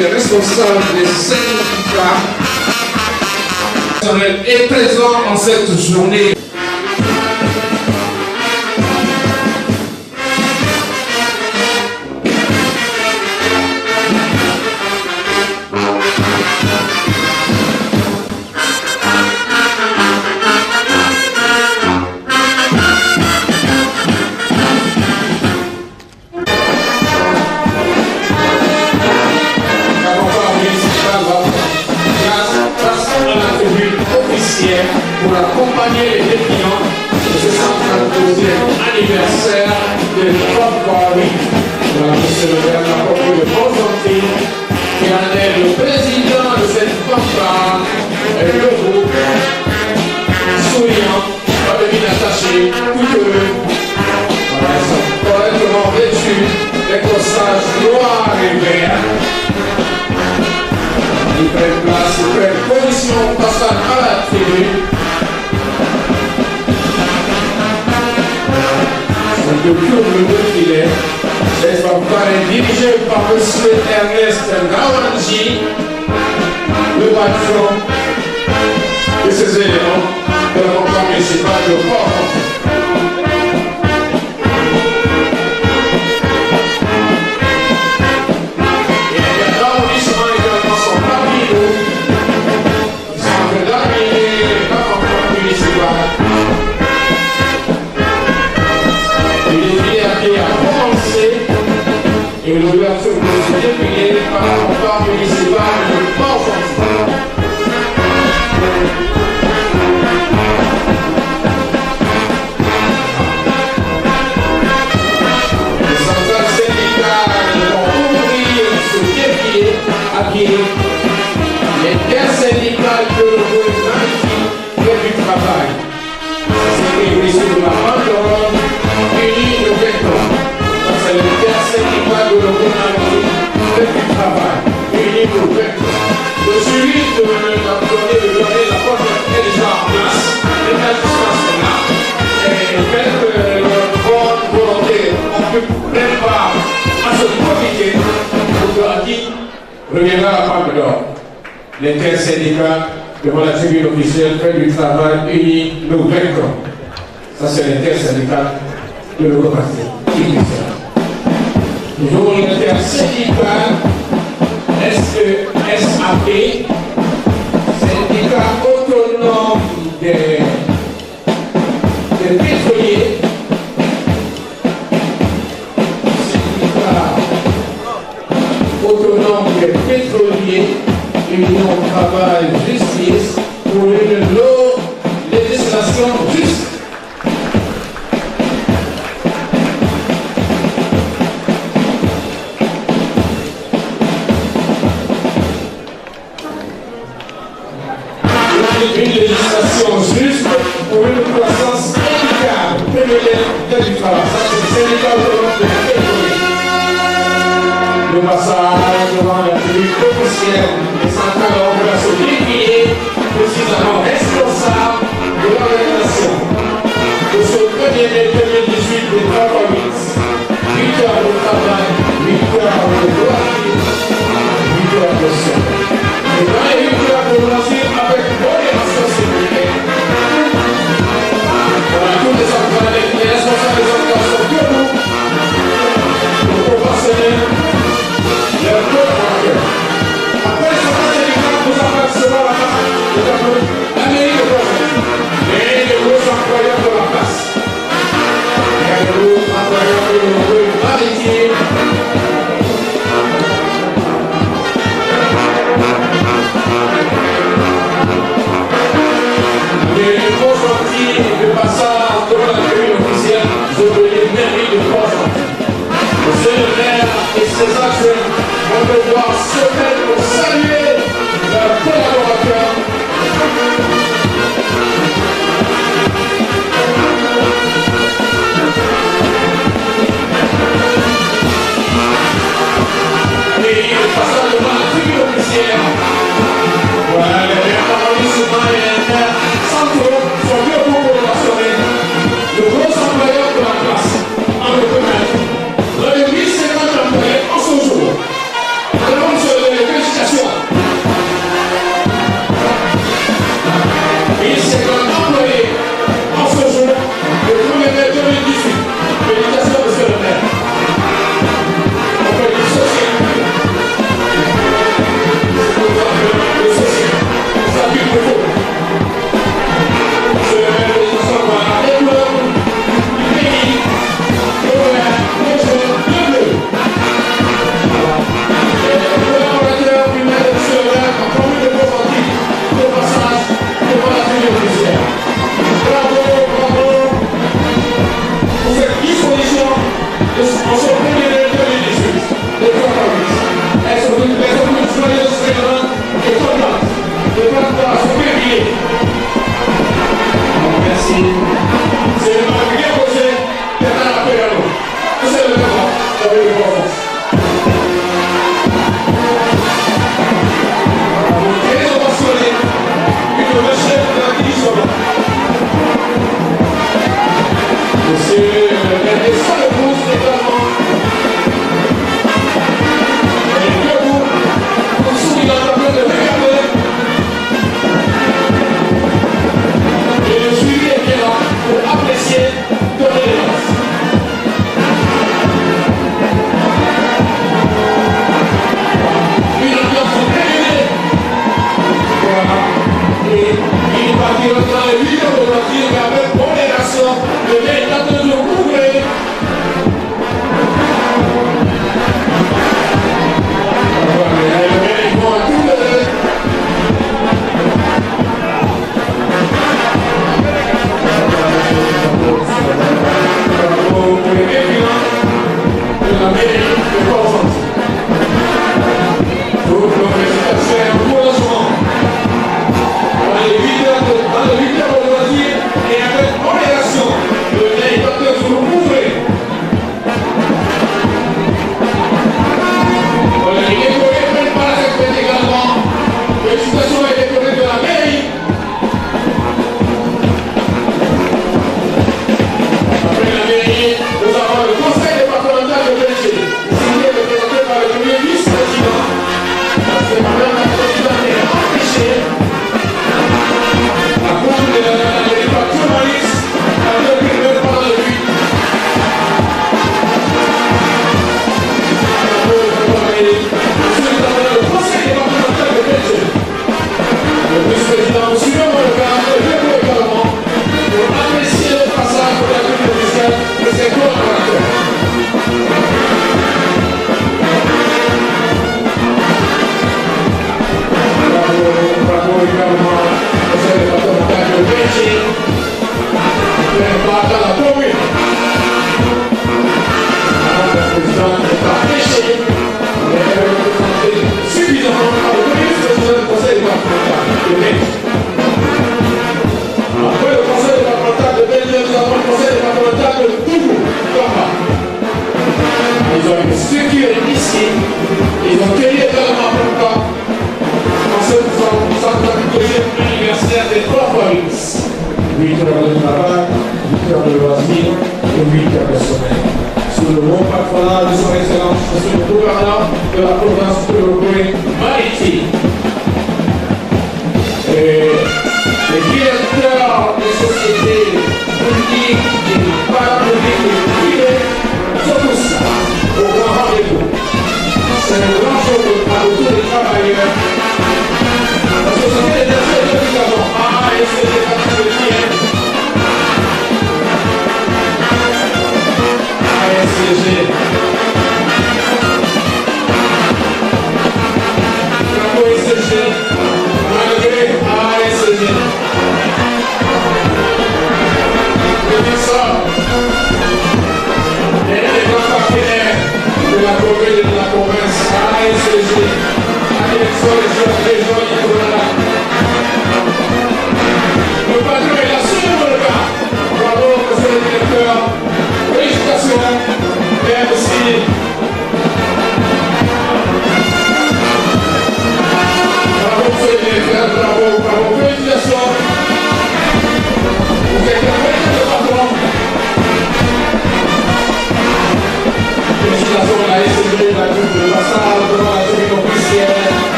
les responsables des syndicats est présent en cette journée. Pour accompagner les défiants de ce 132e anniversaire de Papa Week. Monsieur le maire de la commune de Constantine, qui en est le président de cette fanfare, et le groupe, souriant, pas de mine attachée, coûteux. Voilà, ils sont correctement vêtus, des corsages noirs et verts. Ils prennent place, ils prennent position, passage à la tribune. De tout le défilé, cette fanfare est dirigée par M. Ernest Ngawanji, le patron de ces éléments de la campagne municipale de Port-au-Prince. Et les arrondissements également sont parmi nous. Ils sont en train d'animer la campagne municipale. Et l'ouverture de ce défilé par la campagne municipale de Port-au-Prince. Les centrales syndicales vont ouvrir ce défilé à pied. L'intersyndicale de l'Europe fait du travail. C'est écrit sur la banderole unie de vêtements. C'est l'intersyndicale de l'Europe fait du travail unie de vêtements. Le jury de la porte est déjà en place. Les magistrats sont là. Et avec bonne volonté, on peut préparer à se profiter pour que qui reviendra la Palme d'Or. L'intersyndicat devant la tribune officielle fait du travail uni, nous vaincrons. Ça, c'est l'intersyndicat de l'Europarti. Nous avons l'intersyndical SAP, syndicat autonome des pétroliers, syndicat autonome des pétroliers, union travail justice pour une législation juste. Une législation juste pour une croissance équitable, féminine du travail. Ça, c'est le syndicat autonome de la pétrolier. Le passage devant la tribune officielle des centrales d'opération dédiées, précisément responsable de l'organisation de ce 1er mai 2018 des Papa Week. 8 heures de travail, 8 heures de loisirs, 8 heures de sommeil. Et 8 heures de loisirs avec modération sécuritaire. Voilà, tous les centrales, les responsables des centrales sont que nous. Nos conventionnels. Après, les centrales syndicales nous apercevons la main de la mairie de Port-au-Prince. Mais les gros employeurs de la place. Il y a les gros employeurs de l'eau maritime. Les gros chantiers de passage devant la tribune officielle de les mairies de Port-au-Prince. Monsieur le maire et ses adjoints vont devoir se mettre pour saluer leurs collaborateurs.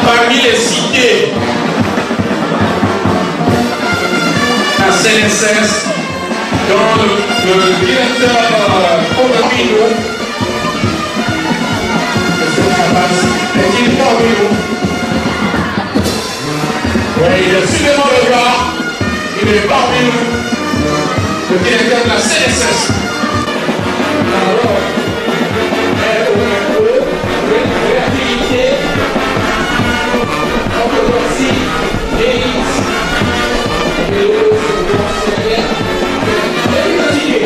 Parmi les cités à CNSS, dont le directeur Omamino, est-il parmi nous? Oui, il est sur le regard, il est parmi nous, le directeur de la CNSS. Alors, réactivité, orthodoxie, élite, et fatigué.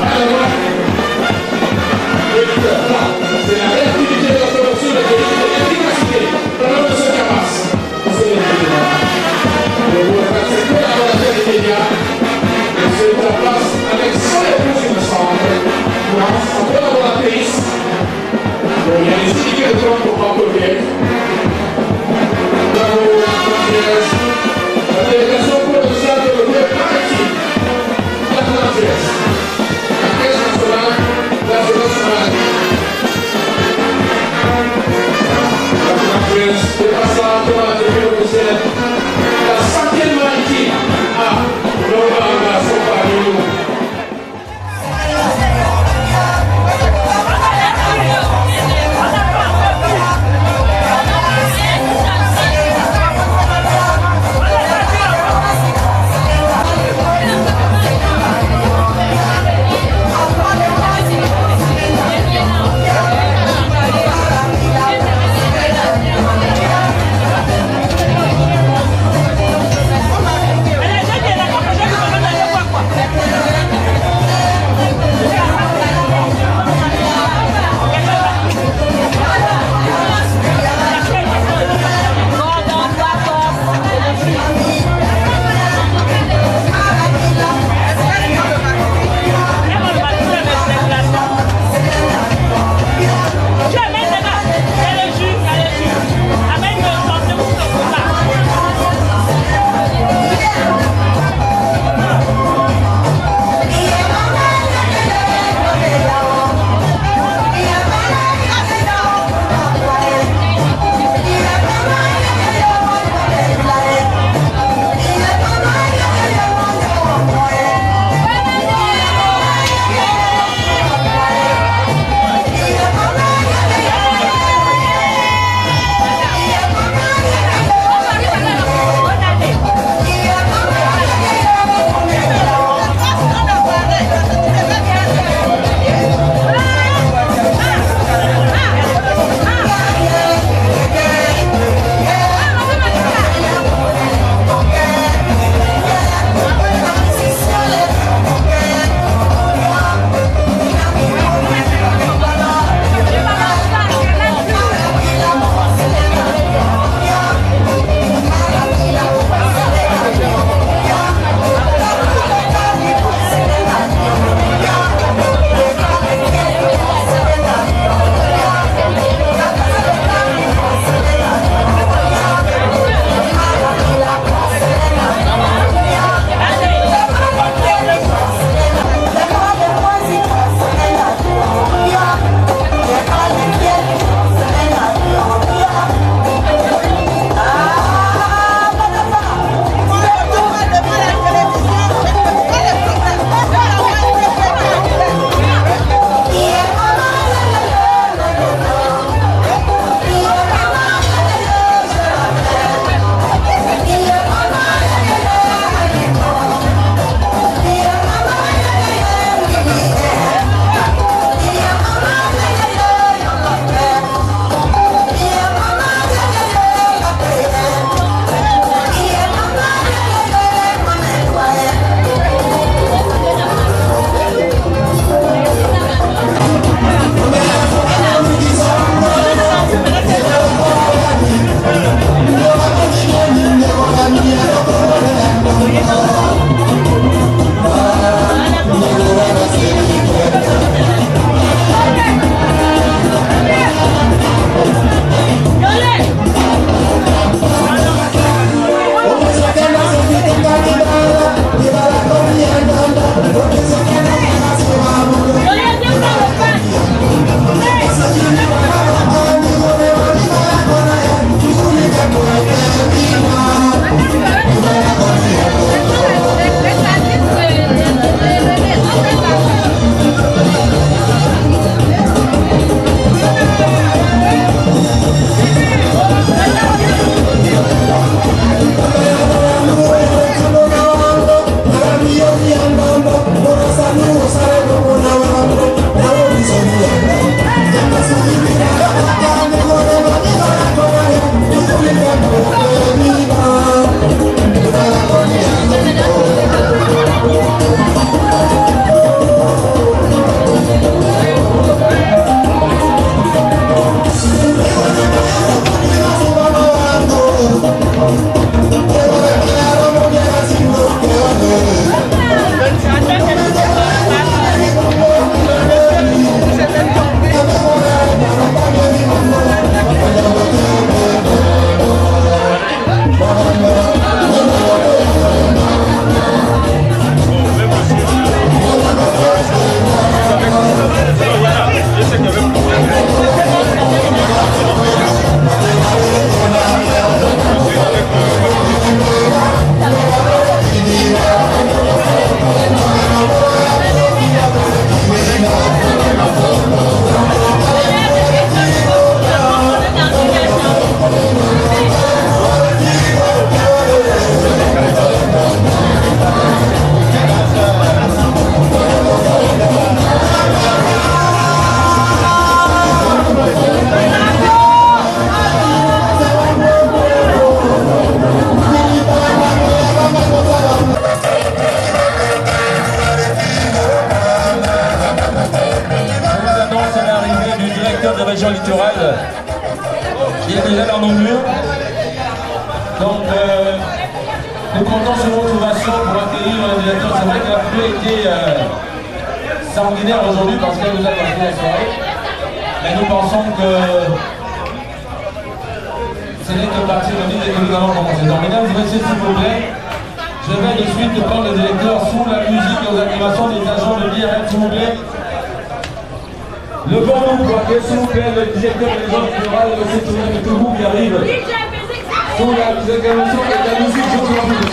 Alors, directeur des régions littorales, qui est déjà dans nos murs. Donc, nous comptons sur votre ovation pour accueillir le directeur. C'est vrai que la pluie a été sanguinaire aujourd'hui parce qu'elle nous a passé la soirée. Mais nous pensons que ce n'est que partie de l'idée que nous allons commencer. Donc, mesdames et messieurs, s'il vous plaît, je vais de suite prendre le directeur sous la musique et aux animations des agents de l'IRM, s'il vous plaît. Le bon nous pour accueillir, s'il vous plaît, le directeur des régions littorales, M. Touré, tout le monde qui arrive. Sous la animation et la musique, je vous en prie.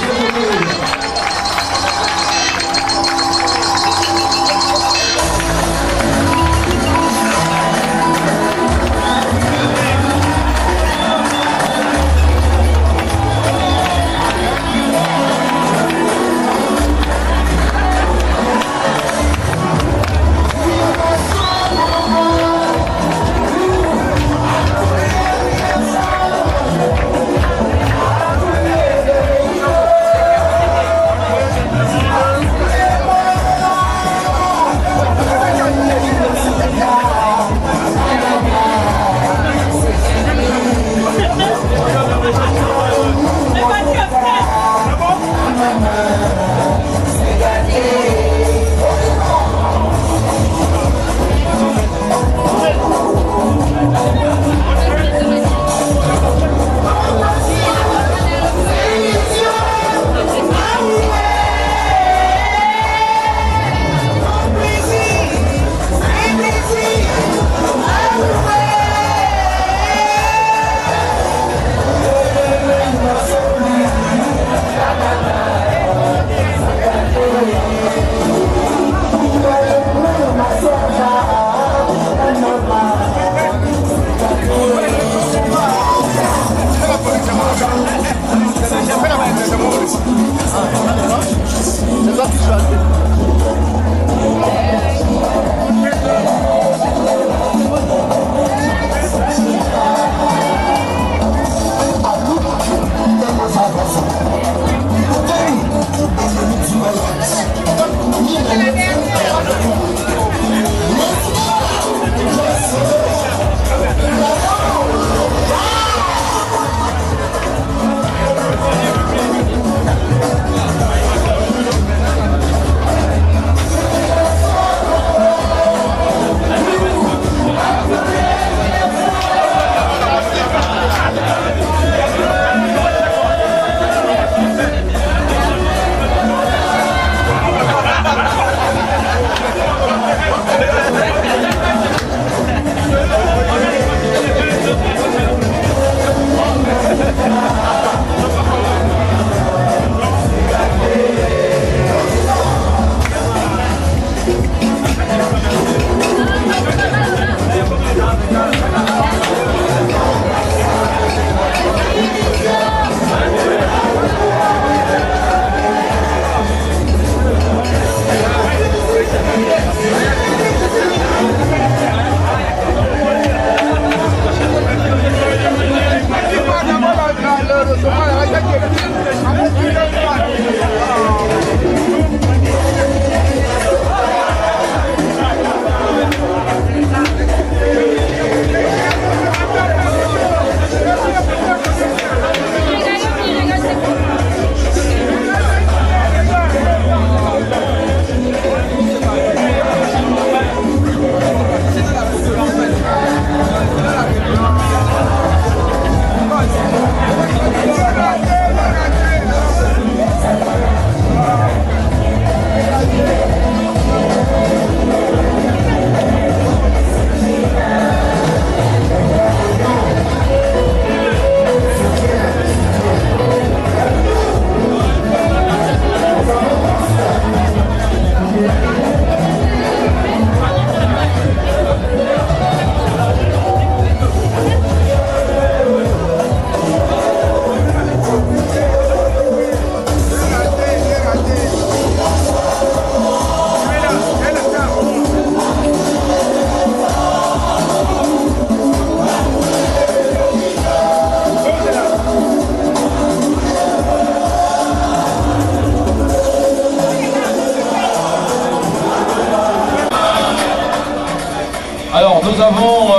Alors nous avons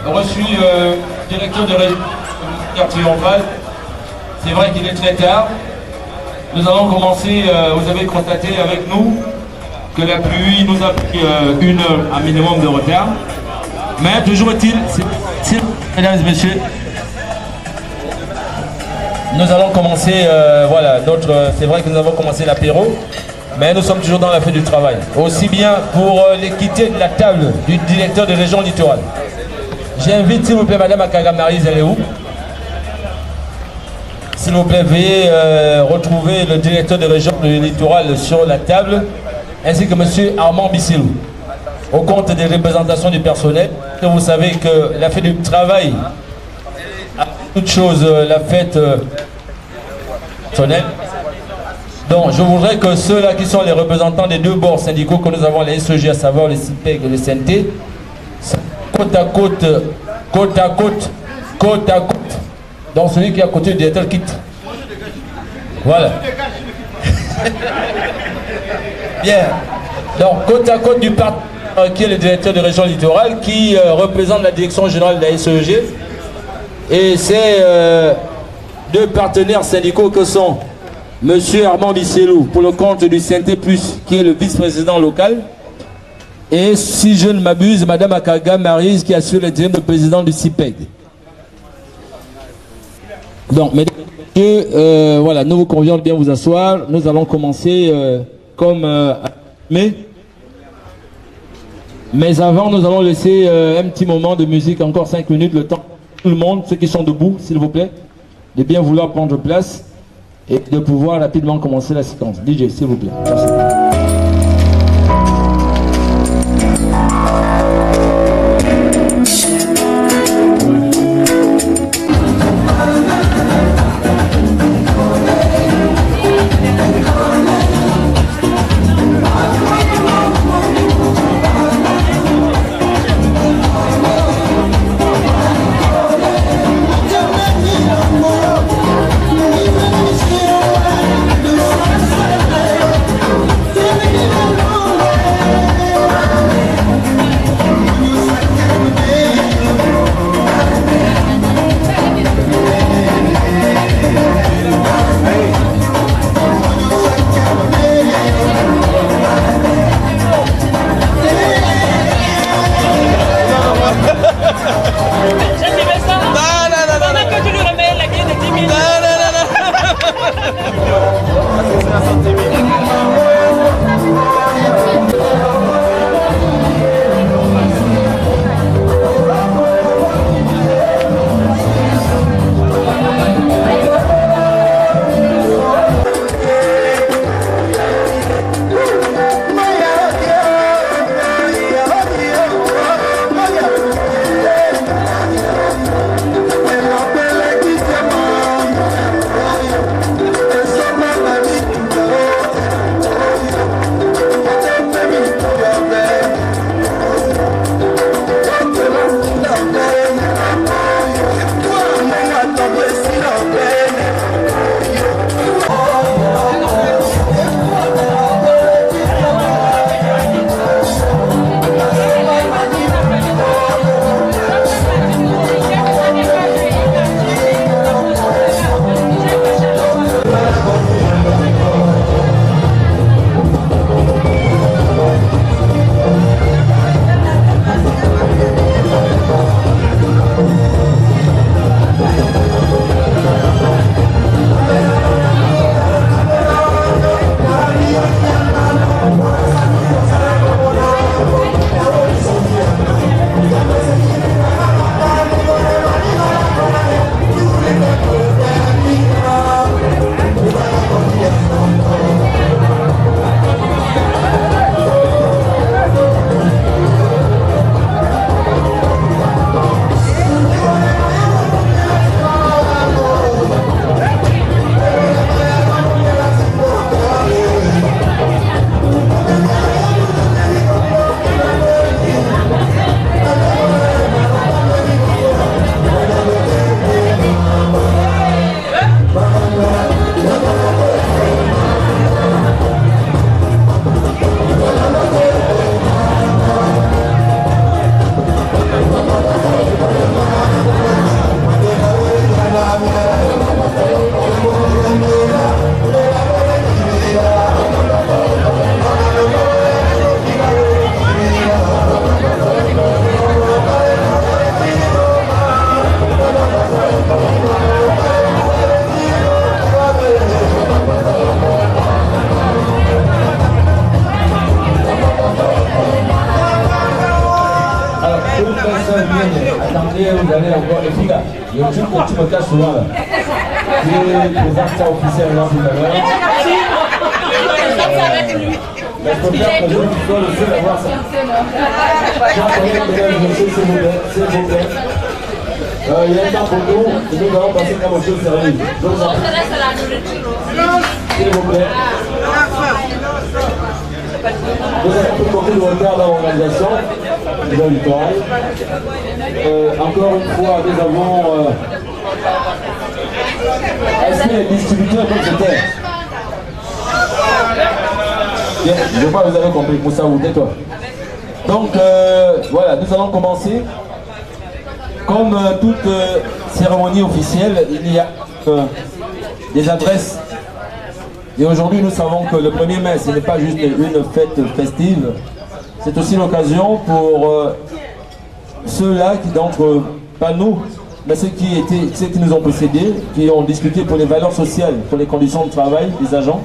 reçu le directeur de région triomphal. C'est vrai qu'il est très tard. Nous allons commencer, vous avez constaté avec nous que la pluie nous a pris une heure à minimum de retard. Mais toujours est-il, mesdames et messieurs, nous allons commencer, voilà, c'est vrai que nous avons commencé l'apéro, mais nous sommes toujours dans la fête du travail. Aussi bien pour l'équité de la table du directeur de région littorale. J'invite s'il vous plaît Madame Akaga Marie, elle est où? S'il vous plaît, veuillez retrouver le directeur de région du littoral sur la table, ainsi que Monsieur Armand Bissilou, au compte des représentations du personnel. Vous savez que la fête du travail, toute chose, la fête personnelle. Donc, je voudrais que ceux-là qui sont les représentants des deux bords syndicaux que nous avons, les SEG, à savoir les CIPEG et les CNT, côte à côte, côte à côte, côte à côte. Donc, celui qui est à côté du directeur quitte. Voilà. Bien. Donc, côte à côte du parti qui est le directeur de région littorale, qui représente la direction générale de la SEG. Et c'est deux partenaires syndicaux que sont M. Armand Bisselou pour le compte du CNT+, qui est le vice-président local, et si je ne m'abuse, Mme Akaga Maryse qui assure l'intérim de président du CIPEG. Donc, mesdames et messieurs, voilà, nous vous convions de bien vous asseoir. Nous allons commencer mais avant, nous allons laisser un petit moment de musique, encore 5 minutes, le temps. Tout le monde, ceux qui sont debout, s'il vous plaît, de bien vouloir prendre place et de pouvoir rapidement commencer la séquence. DJ, s'il vous plaît. Merci. We'll be right back. d'autres personnes viennent, attendez, vous allez encore. Et puis là, il y a un truc que tu me caches souvent là. Tu présentes ça officiellement tout à l'heure. Mais je peux faire que je sois le seul à voir ça. Chers collègues, mesdames et messieurs, s'il vous plaît. Il y a un temps pour nous, et nous allons passer comme aux choses sérieuses. S'il vous plaît. Nous avons tout compris le retard dans l'organisation du littoral. Encore une fois, nous avons. Est-ce que les distributeurs peuvent se taire? Bien, je crois que vous avez compris. Moussa, vous tais-toi. Donc, voilà, nous allons commencer. Comme toute cérémonie officielle, il y a des adresses. Et aujourd'hui, nous savons que le 1er mai, ce n'est pas juste une fête festive, c'est aussi l'occasion pour ceux-là qui, d'entre pas nous, mais ceux qui nous ont précédés, qui ont discuté pour les valeurs sociales, pour les conditions de travail des agents,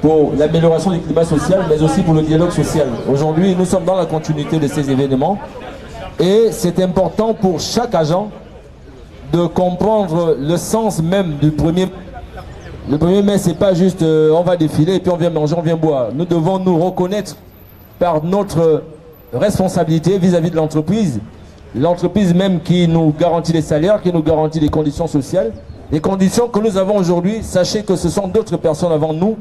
pour l'amélioration du climat social, mais aussi pour le dialogue social. Aujourd'hui, nous sommes dans la continuité de ces événements. Et c'est important pour chaque agent de comprendre le sens même du 1er mai. Le 1er mai, c'est pas juste on va défiler et puis on vient manger, on vient boire. Nous devons nous reconnaître par notre responsabilité vis-à-vis de l'entreprise. L'entreprise même qui nous garantit les salaires, qui nous garantit les conditions sociales. Les conditions que nous avons aujourd'hui, sachez que ce sont d'autres personnes avant nous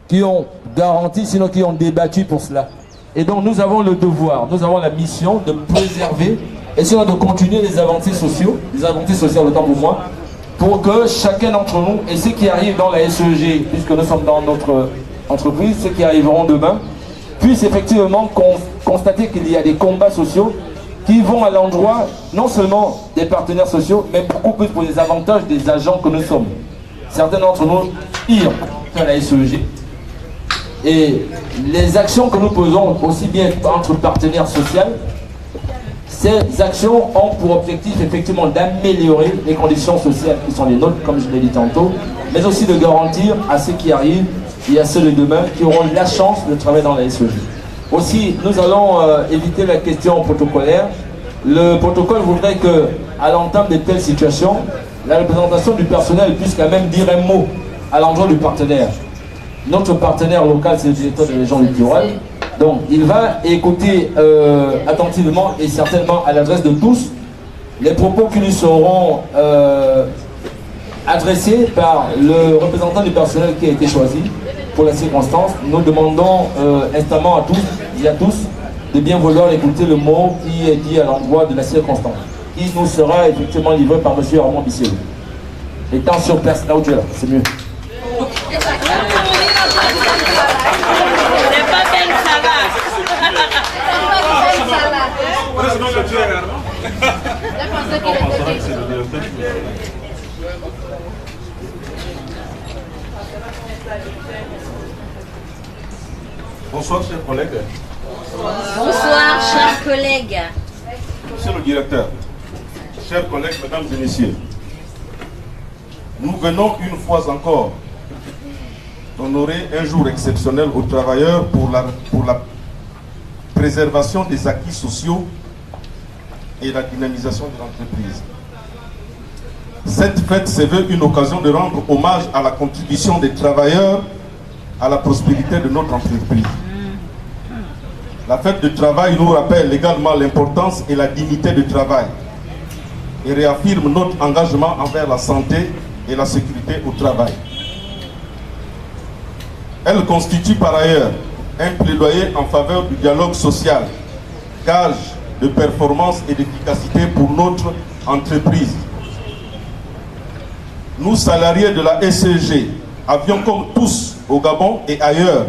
qui ont garanti, sinon qui ont débattu pour cela. Et donc nous avons le devoir, nous avons la mission de préserver et sinon de continuer les avancées sociales autant pour moi, pour que chacun d'entre nous, et ceux qui arrivent dans la SEG, puisque nous sommes dans notre entreprise, ceux qui arriveront demain, puissent effectivement constater qu'il y a des combats sociaux qui vont à l'endroit non seulement des partenaires sociaux, mais beaucoup plus pour les avantages des agents que nous sommes. Certains d'entre nous irent à la SEG. Et les actions que nous posons aussi bien entre partenaires sociaux, ces actions ont pour objectif effectivement d'améliorer les conditions sociales qui sont les nôtres, comme je l'ai dit tantôt, mais aussi de garantir à ceux qui arrivent et à ceux de demain qui auront la chance de travailler dans la SEG. Aussi, nous allons éviter la question protocolaire. Le protocole voudrait qu'à l'entame de telles situations, la représentation du personnel puisse quand même dire un mot à l'endroit du partenaire. Notre partenaire local, c'est le directeur de la région littorale. Donc, il va écouter attentivement et certainement à l'adresse de tous les propos qui lui seront adressés par le représentant du personnel qui a été choisi pour la circonstance. Nous demandons instamment à tous et à tous de bien vouloir écouter le mot qui est dit à l'endroit de la circonstance, qui nous sera effectivement livré par M. Armand Bisselou. Étant sur place, là où tu es là, c'est mieux. Bonsoir, chers collègues. Bonsoir, chers collègues. Monsieur le directeur, chers collègues, mesdames et messieurs, nous venons une fois encore d'honorer un jour exceptionnel aux travailleurs pour la préservation des acquis sociaux et la dynamisation de l'entreprise. Cette fête se veut une occasion de rendre hommage à la contribution des travailleurs à la prospérité de notre entreprise. La fête du travail nous rappelle également l'importance et la dignité du travail et réaffirme notre engagement envers la santé et la sécurité au travail. Elle constitue par ailleurs un plaidoyer en faveur du dialogue social, gage de performance et d'efficacité pour notre entreprise. Nous, salariés de la SEG, avions comme tous au Gabon et ailleurs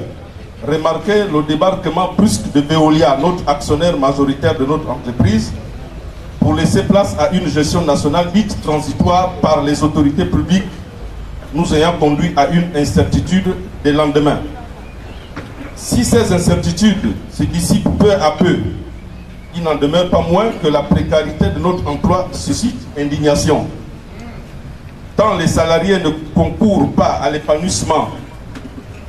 remarqué le débarquement brusque de Veolia, notre actionnaire majoritaire de notre entreprise, pour laisser place à une gestion nationale dite transitoire par les autorités publiques, nous ayant conduit à une incertitude des lendemains. Si ces incertitudes se dissipent peu à peu, il n'en demeure pas moins que la précarité de notre emploi suscite indignation. Tant les salariés ne concourent pas à l'épanouissement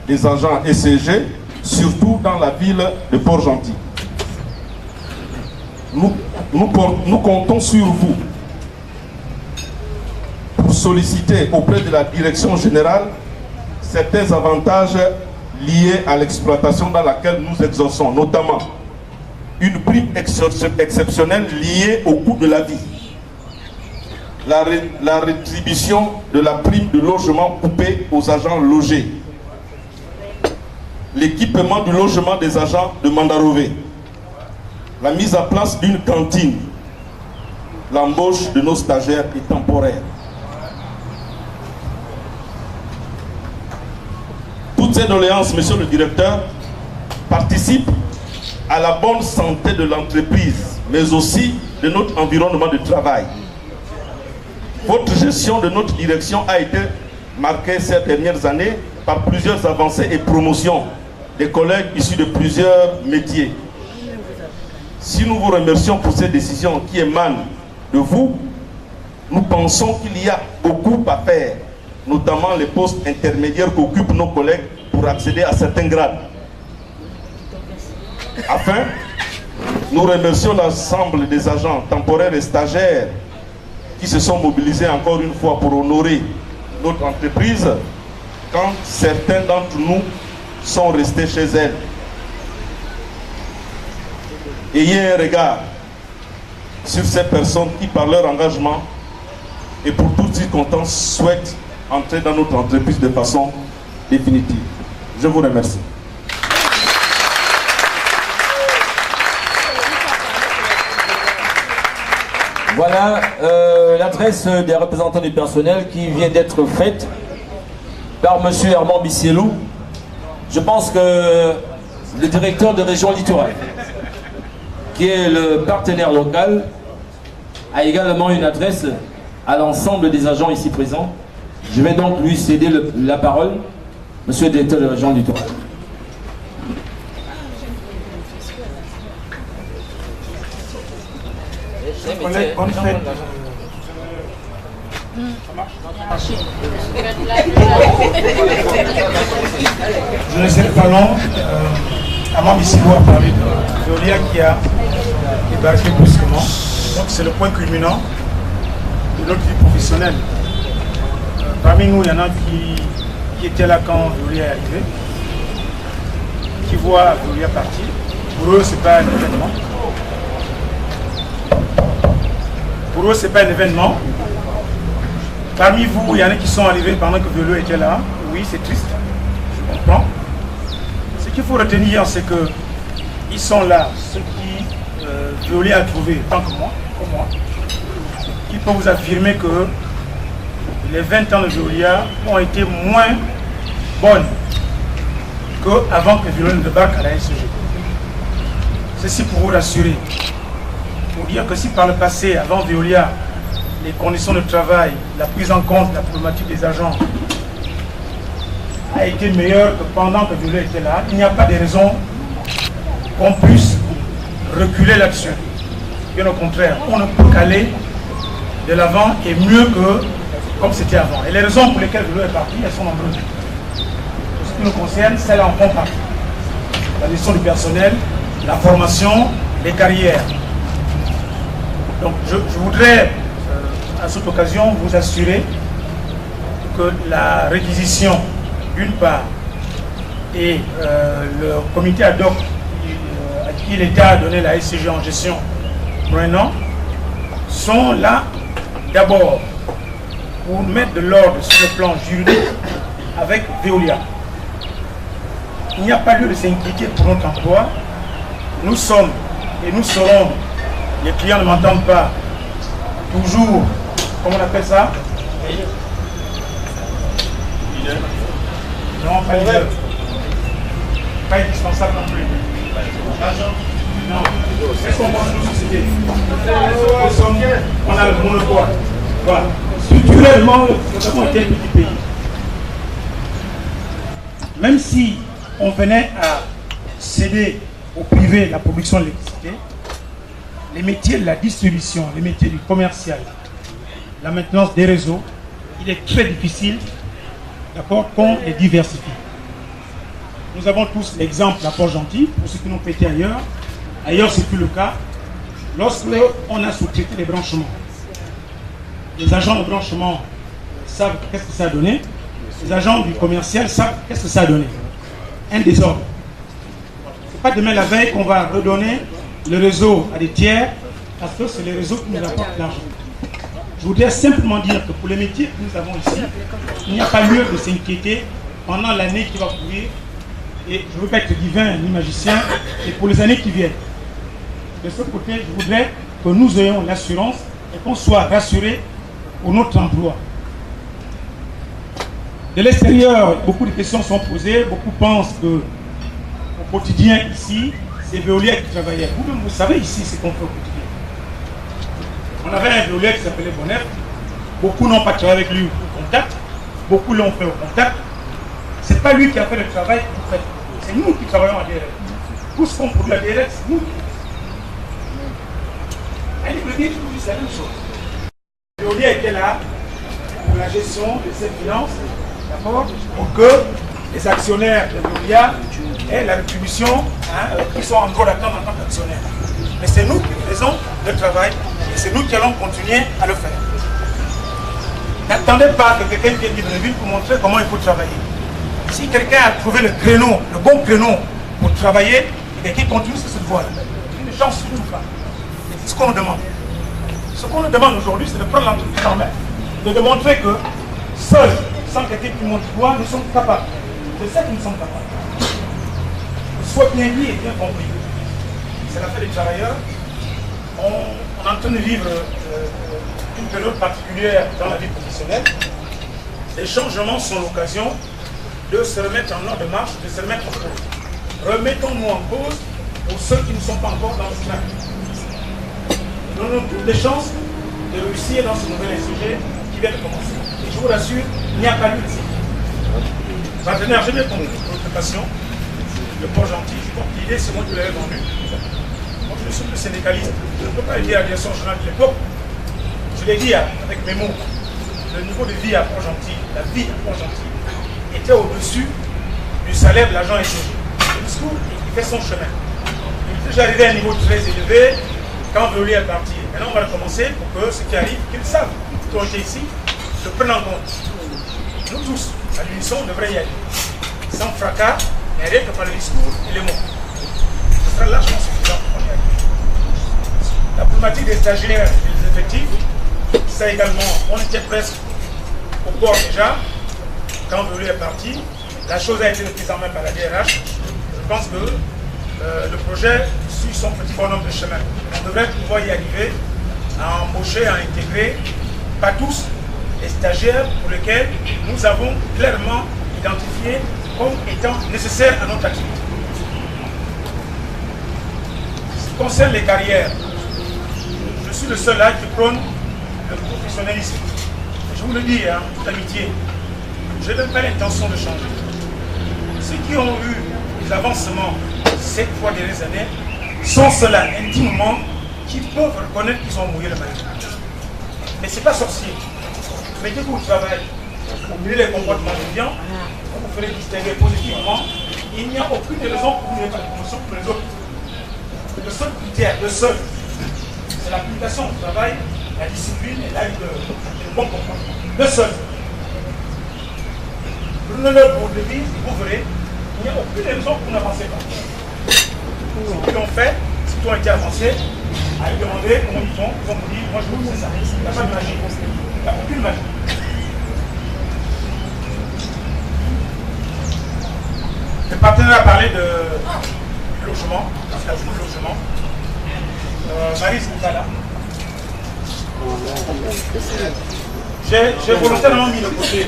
des agents SEG, surtout dans la ville de Port-Gentil. Nous nous comptons sur vous pour solliciter auprès de la direction générale certains avantages liés à l'exploitation dans laquelle nous exerçons, notamment une prime exceptionnelle liée au coût de la vie, la rétribution de la prime de logement coupée aux agents logés, l'équipement du logement des agents de Mandarové, la mise en place d'une cantine, l'embauche de nos stagiaires est temporaire. Toutes ces doléances, monsieur le directeur, participent à la bonne santé de l'entreprise, mais aussi de notre environnement de travail. Votre gestion de notre direction a été marquée ces dernières années par plusieurs avancées et promotions des collègues issus de plusieurs métiers. Si nous vous remercions pour ces décisions qui émanent de vous, nous pensons qu'il y a beaucoup à faire, notamment les postes intermédiaires qu'occupent nos collègues pour accéder à certains grades. Enfin, nous remercions l'ensemble des agents temporaires et stagiaires qui se sont mobilisés encore une fois pour honorer notre entreprise quand certains d'entre nous sont restés chez elle. Ayez un regard sur ces personnes qui, par leur engagement et pour toutes circonstances, souhaitent entrer dans notre entreprise de façon définitive. Je vous remercie. Voilà l'adresse des représentants du personnel qui vient d'être faite par M. Armand Bissielou. Je pense que le directeur de région littorale, qui est le partenaire local, a également une adresse à l'ensemble des agents ici présents. Je vais donc lui céder la parole, monsieur le directeur de la région littorale. Je ne sais pas long. Armand Bissielou a parlé de Veolia qui a débarqué brusquement. Donc c'est le point culminant de notre vie professionnelle. Parmi nous, il y en a qui étaient là quand Veolia est arrivé, qui voient Veolia partir. Pour eux, ce n'est pas un événement. Pour eux, ce n'est pas un événement. Parmi vous, il y en a qui sont arrivés pendant que Veolia était là. Oui, c'est triste, je comprends. Ce qu'il faut retenir, c'est qu'ils sont là, ceux qui Veolia a trouvé, tant que moi, comme moi, qui peut vous affirmer que les 20 ans de Veolia ont été moins bonnes qu'avant que Veolia ne débarque à la SG. Ceci pour vous rassurer. Pour dire que si par le passé, avant Veolia, les conditions de travail, la prise en compte de la problématique des agents a été meilleure que pendant que Veolia était là, il n'y a pas de raison qu'on puisse reculer là-dessus. Bien au contraire, on ne peut qu'aller de l'avant et mieux que comme c'était avant. Et les raisons pour lesquelles Veolia est parti, elles sont nombreuses. Pour ce qui nous concerne, celles-là en font partie. La gestion du personnel, la formation, les carrières. Donc je voudrais à cette occasion vous assurer que la réquisition d'une part et le comité ad hoc à qui l'État a donné la SCG en gestion pour un an sont là d'abord pour mettre de l'ordre sur le plan juridique avec Veolia. Il n'y a pas lieu de s'inquiéter pour notre emploi. Nous sommes et nous serons, les clients ne m'entendent pas, toujours, comment on appelle ça? Non, pas leader. Pas indispensable non plus. Non. Est-ce qu'on pense nos sociétés? On a le monopole. Voilà. Structurellement, nous avons été un petit pays. Même si on venait à céder au privé la production d'électricité, les métiers de la distribution, les métiers du commercial, la maintenance des réseaux, il est très difficile, d'accord, qu'on les diversifie. Nous avons tous l'exemple à Port-Gentil, pour ceux qui n'ont pas été ailleurs. Ailleurs, ce n'est plus le cas. lorsque on a sous-traité les branchements, les agents de branchement savent qu'est-ce que ça a donné, les agents du commercial savent qu'est-ce que ça a donné. Un désordre. Ce n'est pas demain la veille qu'on va redonner le réseau à des tiers, parce que c'est les réseaux qui nous apportent l'argent. Je voudrais simplement dire que pour les métiers que nous avons ici, il n'y a pas lieu de s'inquiéter pendant l'année qui va courir. Et je ne veux pas être divin ni magicien, et pour les années qui viennent. De ce côté, je voudrais que nous ayons l'assurance et qu'on soit rassurés pour notre emploi. De l'extérieur, beaucoup de questions sont posées. Beaucoup pensent que au quotidien ici, c'est Veolia qui travaillait. Vous-même, vous savez ici ce qu'on fait au quotidien. On avait un Veolia qui s'appelait Bonheur. Beaucoup n'ont pas travaillé avec lui au contact. Beaucoup l'ont fait au contact. Ce n'est pas lui qui a fait le travail que vous faites. C'est nous qui travaillons à DRL. Tout ce qu'on produit à DRL, c'est nous. Elle me dit toujours la même chose. Veolia était là pour la gestion de ces finances, d'accord, pour que les actionnaires de Veolia aient la rétribution qui sont en droit d'attendre en tant qu'actionnaires. Mais c'est nous qui faisons le travail et c'est nous qui allons continuer à le faire. N'attendez pas que quelqu'un vienne de ville pour montrer comment il faut travailler. Si quelqu'un a trouvé le créneau, le bon créneau pour travailler, et qu'il continue sur cette voie-là, il ne change surtout pas. C'est ce qu'on nous demande. Ce qu'on nous demande aujourd'hui, c'est de prendre l'entreprise en main, de démontrer que seuls, sans quelqu'un qui montre droit, nous sommes capables. C'est ça que nous sommes capables. Soit bien dit et bien compris. C'est l'affaire des travailleurs. On est en train de vivre une période particulière dans la vie professionnelle. Les changements sont l'occasion de se remettre en ordre de marche, de se remettre en cause. Remettons-nous en cause pour ceux qui ne sont pas encore dans le chemin. Donnons toutes les chances de réussir dans ce nouvel sujet qui vient de commencer. Et je vous rassure, il n'y a pas lieu de s'y. Partenaire, j'ai bien compris votre passion, le port gentil. Je crois que l'idée, c'est moi qui l'avais vendu. Moi, je suis le syndicaliste. Je ne peux pas aider à la direction générale de l'époque. Je l'ai dit avec mes mots. Le niveau de vie à Port-Gentil, la vie à Port-Gentil, était au-dessus du salaire de l'agent SG. Le discours, il fait son chemin. Il est déjà arrivé à un niveau très élevé quand Veolia est parti. Maintenant, on va recommencer pour que ceux qui arrivent, qu'ils savent, qui ont été ici, se prennent en compte. Nous tous, à l'unisson, on devrait y aller. Sans fracas, mais rien que par le discours et les mots. Ce sera largement suffisant pour y aller. La problématique des stagiaires et des effectifs, ça également, on était presque au port déjà. Quand Veolia est parti, la chose a été prise en main par la DRH. Je pense que le projet suit son petit bonhomme de chemin. On devrait pouvoir y arriver à embaucher, à intégrer, pas tous, les stagiaires pour lesquels nous avons clairement identifié comme étant nécessaires à notre activité. Ce qui concerne les carrières, je suis le seul là qui prône le professionnalisme. Je vous le dis, en toute amitié, je n'ai pas l'intention de changer. Ceux qui ont eu des avancements ces 3 dernières années sont ceux-là intimement qui peuvent reconnaître qu'ils ont mouillé le maillot. Mais ce n'est pas sorcier. Mettez-vous au travail, oubliez les comportements déviants, vous vous ferez distinguer positivement. Il n'y a aucune raison pour vous n'ayez pas de promotion pour les autres. Le seul critère, c'est l'application au travail, la discipline et le bon comportement. Le seul. Prenez-le pour devise et vous verrez, il n'y a aucune raison pour n'avancer pas. Ceux qui l'ont fait, ceux qui ont été avancés, à lui demander comment ils font, ils vont vous dire, moi je vous dis ça. Il n'y a pas de magie. Il n'y a aucune magie. Le partenaire a parlé de logement, parce qu'il y a beaucoup de logement. Marie n'est pas là. J'ai volontairement mis de côté,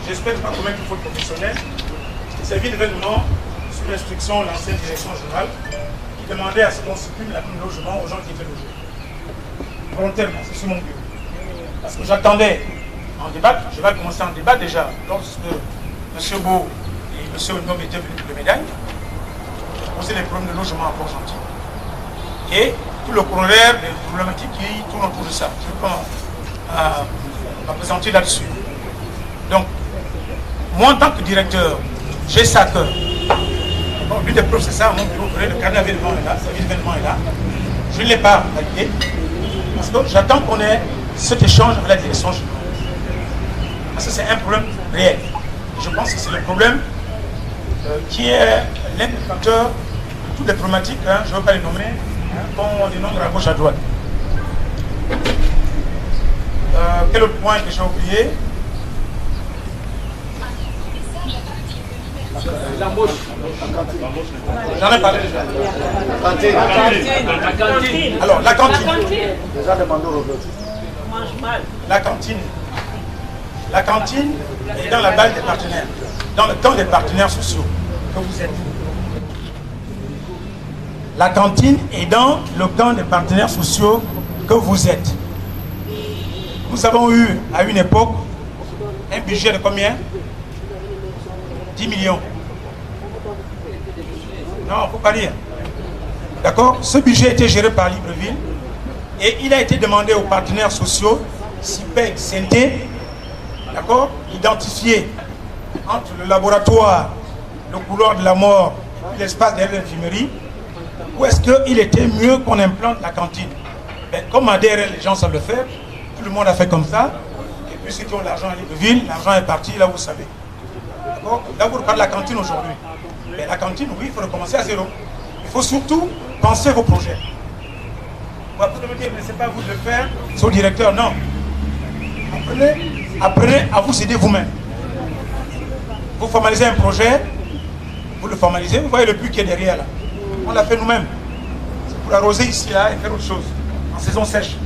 j'espère pas commettre une faute professionnelle. C'est venu l'événement sous l'instruction de l'ancienne direction générale qui demandait à ce qu'on supprime la prime de logement aux gens qui étaient logés. Volontairement, c'est sur mon bureau. Parce que j'attendais en débat, je vais commencer en débat déjà, lorsque M. Beau et M. Onom étaient venus pour les médailles, poser les problèmes de logement à Port-Gentil. Et tout le corollaire des problématiques qui tournent autour de ça. Je ne vais pas m'apesantir là-dessus. Donc, moi en tant que directeur, j'ai ça à cœur. Bon, l'une des preuves, c'est ça, mon bureau, le carnet d'événement est là, le service d'événement est là. Je ne l'ai pas validé parce que j'attends qu'on ait cet échange avec la direction générale. Parce que c'est un problème réel. Je pense que c'est le problème qui est l'un des facteurs de toutes les problématiques, hein, je ne veux pas les nommer, qu'on dénombre à gauche à droite. Quel autre point que j'ai oublié? L'embauche. J'en ai parlé déjà. La cantine. Alors, la cantine. La cantine. La cantine est dans la balle des partenaires, dans le camp des partenaires sociaux que vous êtes. La cantine est dans le camp des partenaires sociaux que vous êtes. Nous avons eu, à une époque, un budget de combien? 10 millions. Non, il ne faut pas lire. D'accord? Ce budget était géré par Libreville et il a été demandé aux partenaires sociaux, CIPEC, Santé, d'accord, identifier entre le laboratoire, le couloir de la mort et l'espace derrière l'infirmerie, où est-ce qu'il était mieux qu'on implante la cantine? Ben, comme à DRL, les gens savent le faire, tout le monde a fait comme ça, et puis ceux qui ont l'argent à Libreville, l'argent est parti, là vous savez. D'accord? Là vous parlez de la cantine aujourd'hui. Mais la cantine, oui, il faut recommencer à zéro. Il faut surtout penser vos projets. Vous pouvez me dire, mais c'est pas vous de le faire, c'est au directeur, non. Apprenez à vous aider vous-même. Vous formalisez un projet, vous le formalisez, vous voyez le puits qui est derrière là. On l'a fait nous-mêmes. C'est pour arroser ici, là, et faire autre chose. En saison sèche.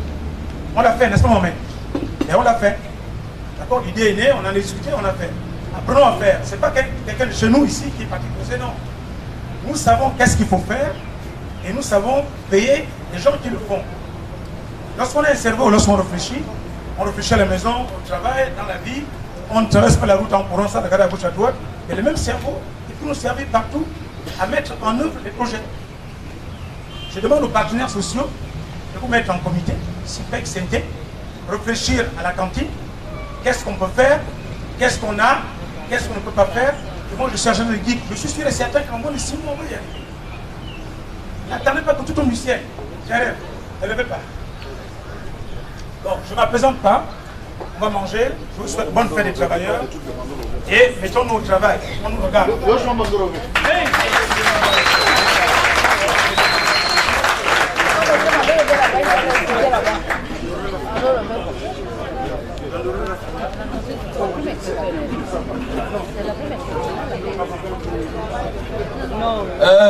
On l'a fait, n'est-ce pas, Mohamed? Et on l'a fait. D'accord? L'idée est née, on en a discuté, on l'a fait. Apprenons à faire. Ce n'est pas quelqu'un de chez nous ici qui est parti poser, non. Nous savons qu'est-ce qu'il faut faire et nous savons payer les gens qui le font. Lorsqu'on a un cerveau, lorsqu'on réfléchit à la maison, au travail, dans la vie, on ne traverse pas la route en courant sans regarder à gauche à droite. Et le même cerveau, il peut nous servir partout à mettre en œuvre les projets. Je demande aux partenaires sociaux de vous mettre en comité, CIPEC, Santé, réfléchir à la cantine, qu'est-ce qu'on peut faire, qu'est-ce qu'on a, qu'est-ce qu'on ne peut pas faire. Et moi, je cherche un guide. Je suis sûr et certain qu'en moins de 6 mois, on va y arriver. N'attendez pas que tout tombe du ciel. J'arrive. Ne levez pas. Donc, je ne m'apaisante pas. On va manger. Je vous souhaite bonne fête des travailleurs. Et mettons-nous au travail. On nous regarde.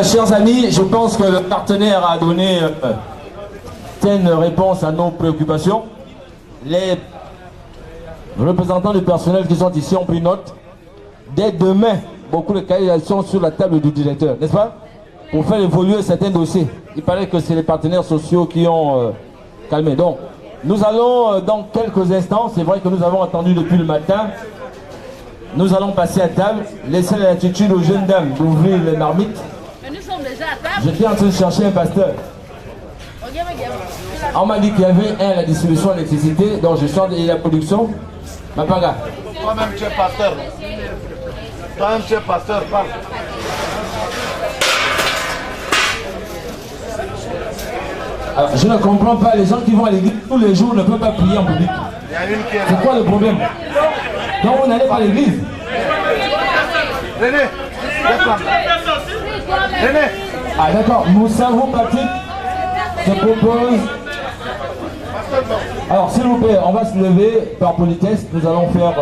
Chers amis, je pense que le partenaire a donné une réponse à nos préoccupations. Les représentants du personnel qui sont ici ont pris note. Dès demain, beaucoup de cahiers sont sur la table du directeur, n'est-ce pas? Pour faire évoluer certains dossiers. Il paraît que c'est les partenaires sociaux qui ont calmé. Donc, nous allons dans quelques instants, c'est vrai que nous avons attendu depuis le matin, nous allons passer à table, laisser l'attitude aux jeunes dames d'ouvrir les marmites. Mais nous sommes déjà à table. J'étais en train de chercher un pasteur. On m'a dit qu'il y avait un à la distribution d'électricité, donc je sors de la production. Mapanga. Toi-même tu es pasteur. Toi-même tu es pasteur, parle. Alors, je ne comprends pas, les gens qui vont à l'église tous les jours ne peuvent pas prier en public. C'est quoi le problème? Donc vous n'allez pas à l'église. René, René. Ah d'accord, Moussa, vous Patrick, se propose. Alors s'il vous plaît, on va se lever par politesse, nous allons faire...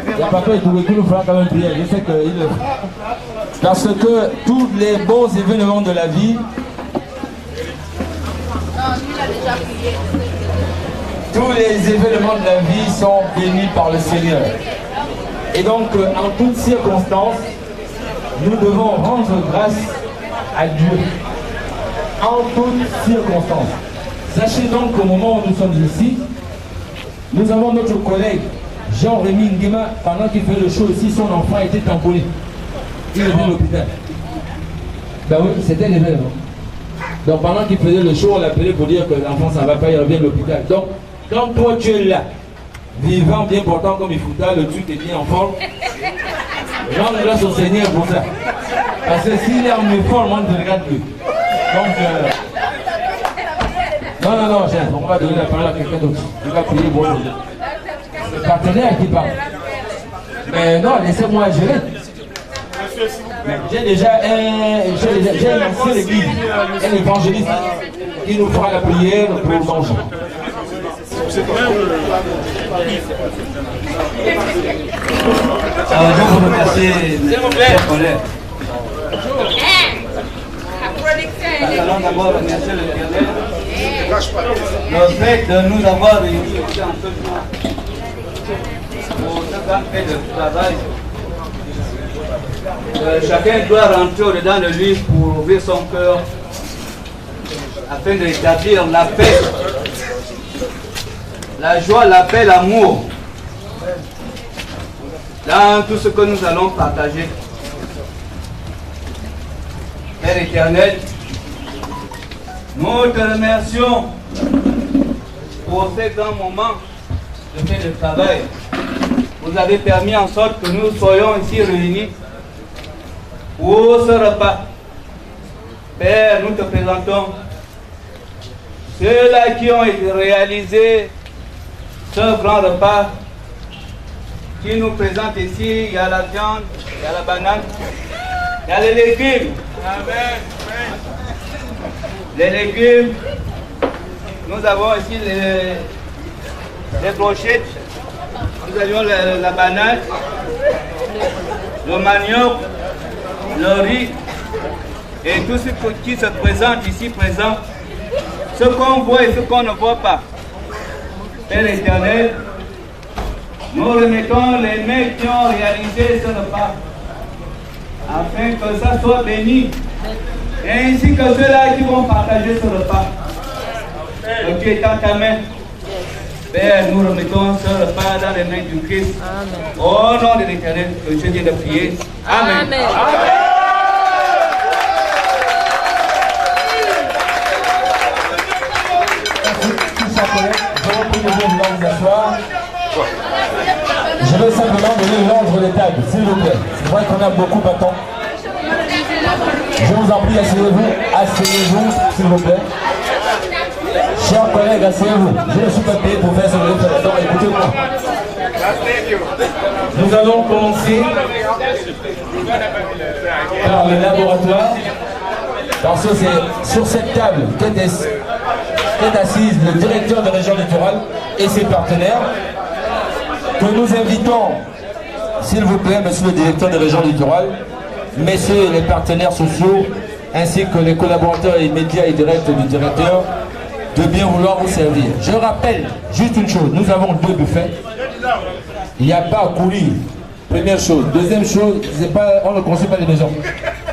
Il y a papa et tout le nous fera quand même prier, je sais qu'il le fait. Parce que tous les bons événements de la vie... Tous les événements de la vie sont bénis par le Seigneur. Et donc, en toutes circonstances, nous devons rendre grâce à Dieu. En toutes circonstances. Sachez donc qu'au moment où nous sommes ici, nous avons notre collègue Jean-Rémy Nguema, pendant qu'il fait le show ici, son enfant a été tamponné. Il est venu à l'hôpital. Ben oui, c'était l'événement. Donc pendant qu'il faisait le show, on l'appelait pour dire que l'enfant ça ne va pas, il revient à l'hôpital. Donc, quand toi tu es là, vivant, bien portant comme il faut, le truc est bien en forme, rendre grâce au Seigneur pour ça. Parce que s'il est en forme, on ne te regarde plus. Donc, Non, on va donner la parole à quelqu'un d'autre. Je vais prier pour le partenaire qui parle. Mais non, laissez-moi gérer. J'ai déjà lancé l'église, un évangéliste qui nous fera la prière pour le manger. Je vous remercie, chers collègues. Nous allons d'abord remercier l'Éternel le fait de nous avoir réunis aussi en ce moment pour ce grand fait de travail. Chacun doit rentrer au-dedans de lui pour ouvrir son cœur afin de rétablir la paix, la joie, la paix, l'amour dans tout ce que nous allons partager. Père éternel, nous te remercions pour ces grands moments de fait de travail. Vous avez permis en sorte que nous soyons ici réunis pour ce repas. Père, nous te présentons ceux-là qui ont réalisé ce grand repas qui nous présente ici. Il y a la viande, il y a la banane, il y a les légumes. Amen. Les légumes, nous avons ici les brochettes, nous avions la banane, le manioc, le riz et tout ce qui se présente ici présent, ce qu'on voit et ce qu'on ne voit pas. Père éternel, nous remettons les mains qui ont réalisé ce repas afin que ça soit béni, ainsi que ceux-là qui vont partager ce repas. Donc tu es dans ta main. Père, nous remettons ce repas dans les mains du Christ. Au nom de l'Éternel, que je viens de prier. Amen. Amen. Je veux simplement donner l'ordre des tables, s'il vous plaît. C'est vrai qu'on a beaucoup de temps. Je vous en prie, asseyez-vous, s'il vous plaît. Chers collègues, asseyez-vous. Je ne suis pas payé pour faire ce que je fais. Donc écoutez-moi. Nous allons commencer par le laboratoire. Parce que c'est sur cette table qu'est assise le directeur de région littorale et ses partenaires que nous invitons, s'il vous plaît, monsieur le directeur de région littorale, messieurs les partenaires sociaux, ainsi que les collaborateurs immédiats et directs du directeur, de bien vouloir vous servir. Je rappelle juste une chose, nous avons 2 buffets, il n'y a pas à courir, première chose. Deuxième chose, on ne construit pas les maisons.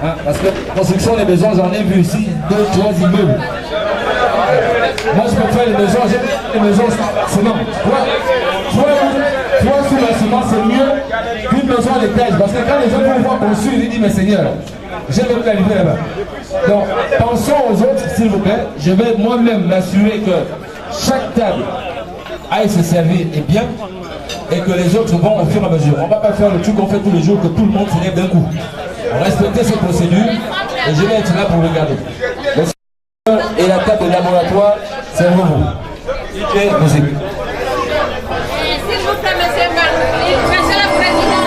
Hein, parce que construction des maisons, j'en ai vu ici, 2, 3 immeubles. Moi je peux faire les maisons, j'ai les maisons ciment. Toi sous le ciment, c'est mieux qu'une maison à l'étage. Parce que quand les gens vont voir construire, ils disent mais Seigneur, j'ai même la livrer là-bas. Donc pensons aux autres, s'il vous plaît. Je vais moi-même m'assurer que chaque table aille se servir et bien, et que les autres vont au fur et à mesure. On ne va pas faire le truc qu'on fait tous les jours, que tout le monde se lève d'un coup. Respectez ces procédures et je vais être là pour regarder. Et la table de laboratoire, c'est vous. DJ, musique. S'il vous plaît, monsieur le président.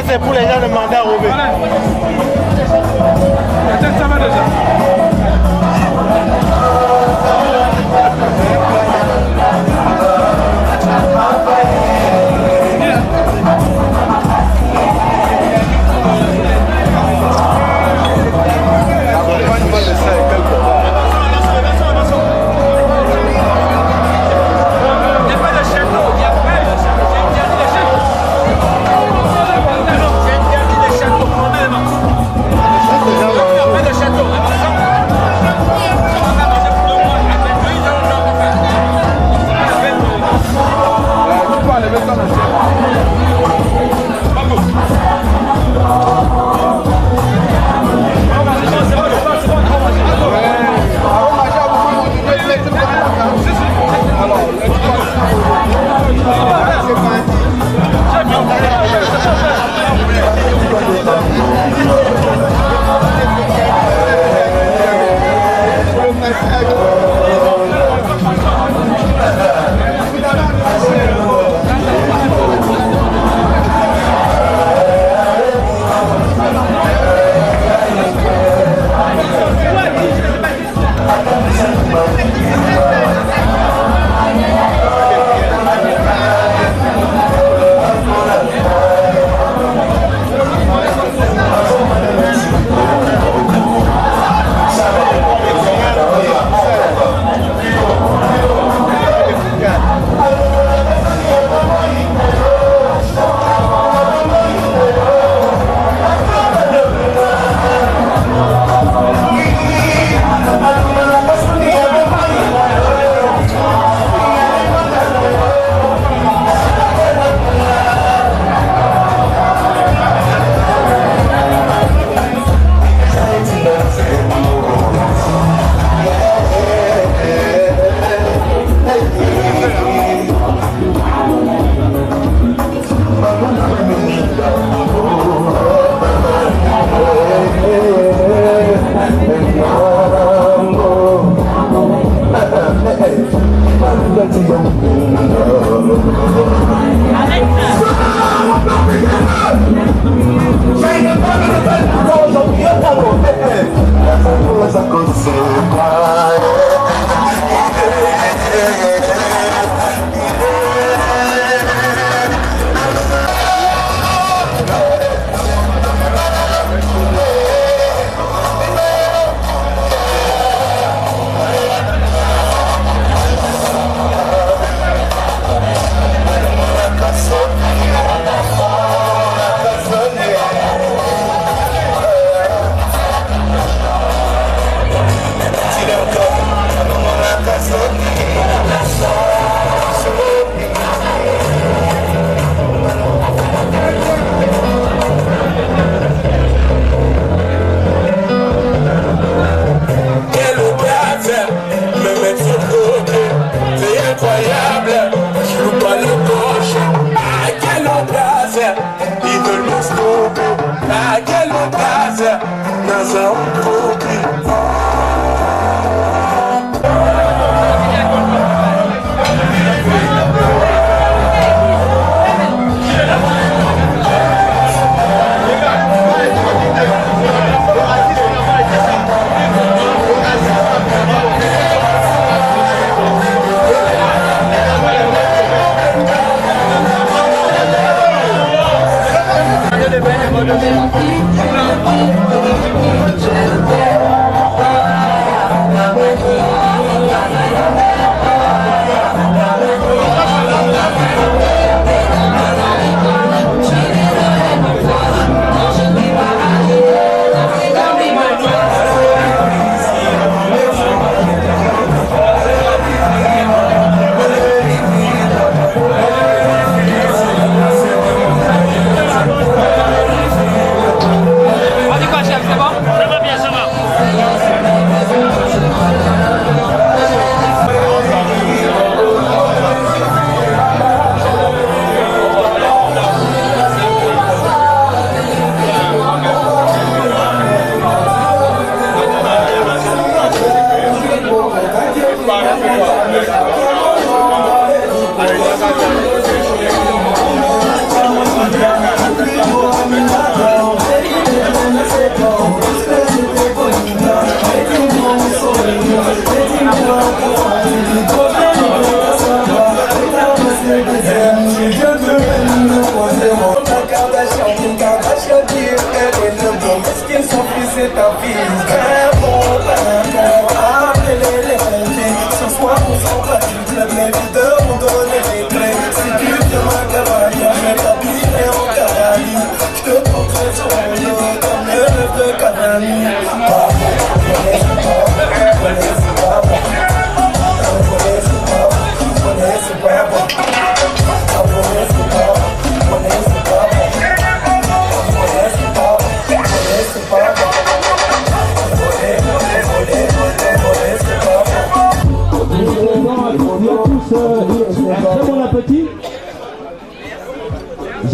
C'est pour les gens de mandat Robé. Ça va déjà.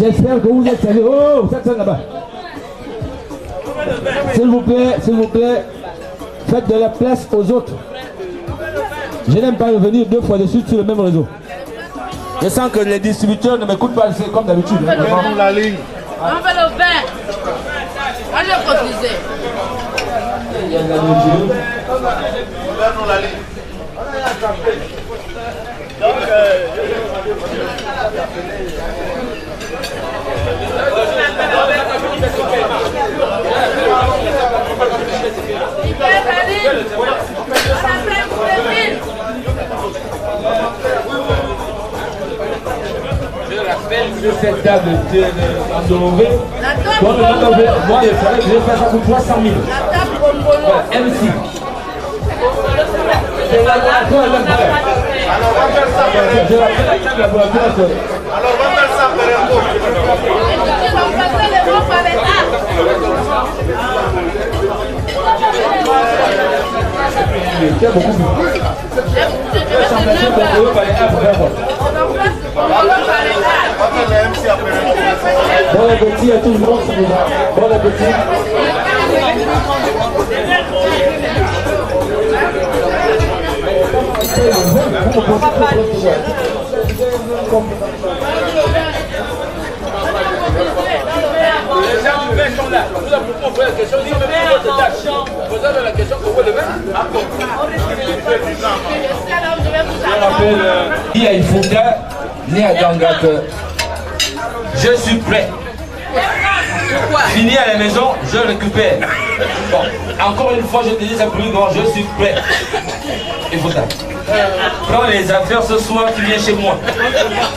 J'espère que vous êtes sérieux. Oh, ça tient là-bas. S'il vous plaît, faites de la place aux autres. Je n'aime pas revenir 2 fois de suite sur le même réseau. Je sens que les distributeurs ne m'écoutent pas, c'est comme d'habitude. On fait la ligne. On fait le vin. Moi, j'ai cotisé. Donne-nous la ligne. Donc, Je rappelle que cette table d'Andorové, moi, il fallait que je fasse ça pour 300 000. Voilà, MC. C'est laboratoire laboratoire. alors, on va faire ça. Je rappelle la table laboratoire. Alors, on va faire ça. Il y a beaucoup plus. Bon appétit à tout le monde, s'il vous plaît. Bon appétit. Les gens du vin sont là. Nous avons posé la question. Nous avons posé la question. Vous avez la question pour vous le vin. Je rappelle, dit à Ifouta, né à Ganga, que je suis prêt. Fini à la maison, je récupère. Bon, encore une fois, je te dis ça plus grand, je suis prêt. Ifouta. Prends les affaires ce soir, tu viens chez moi.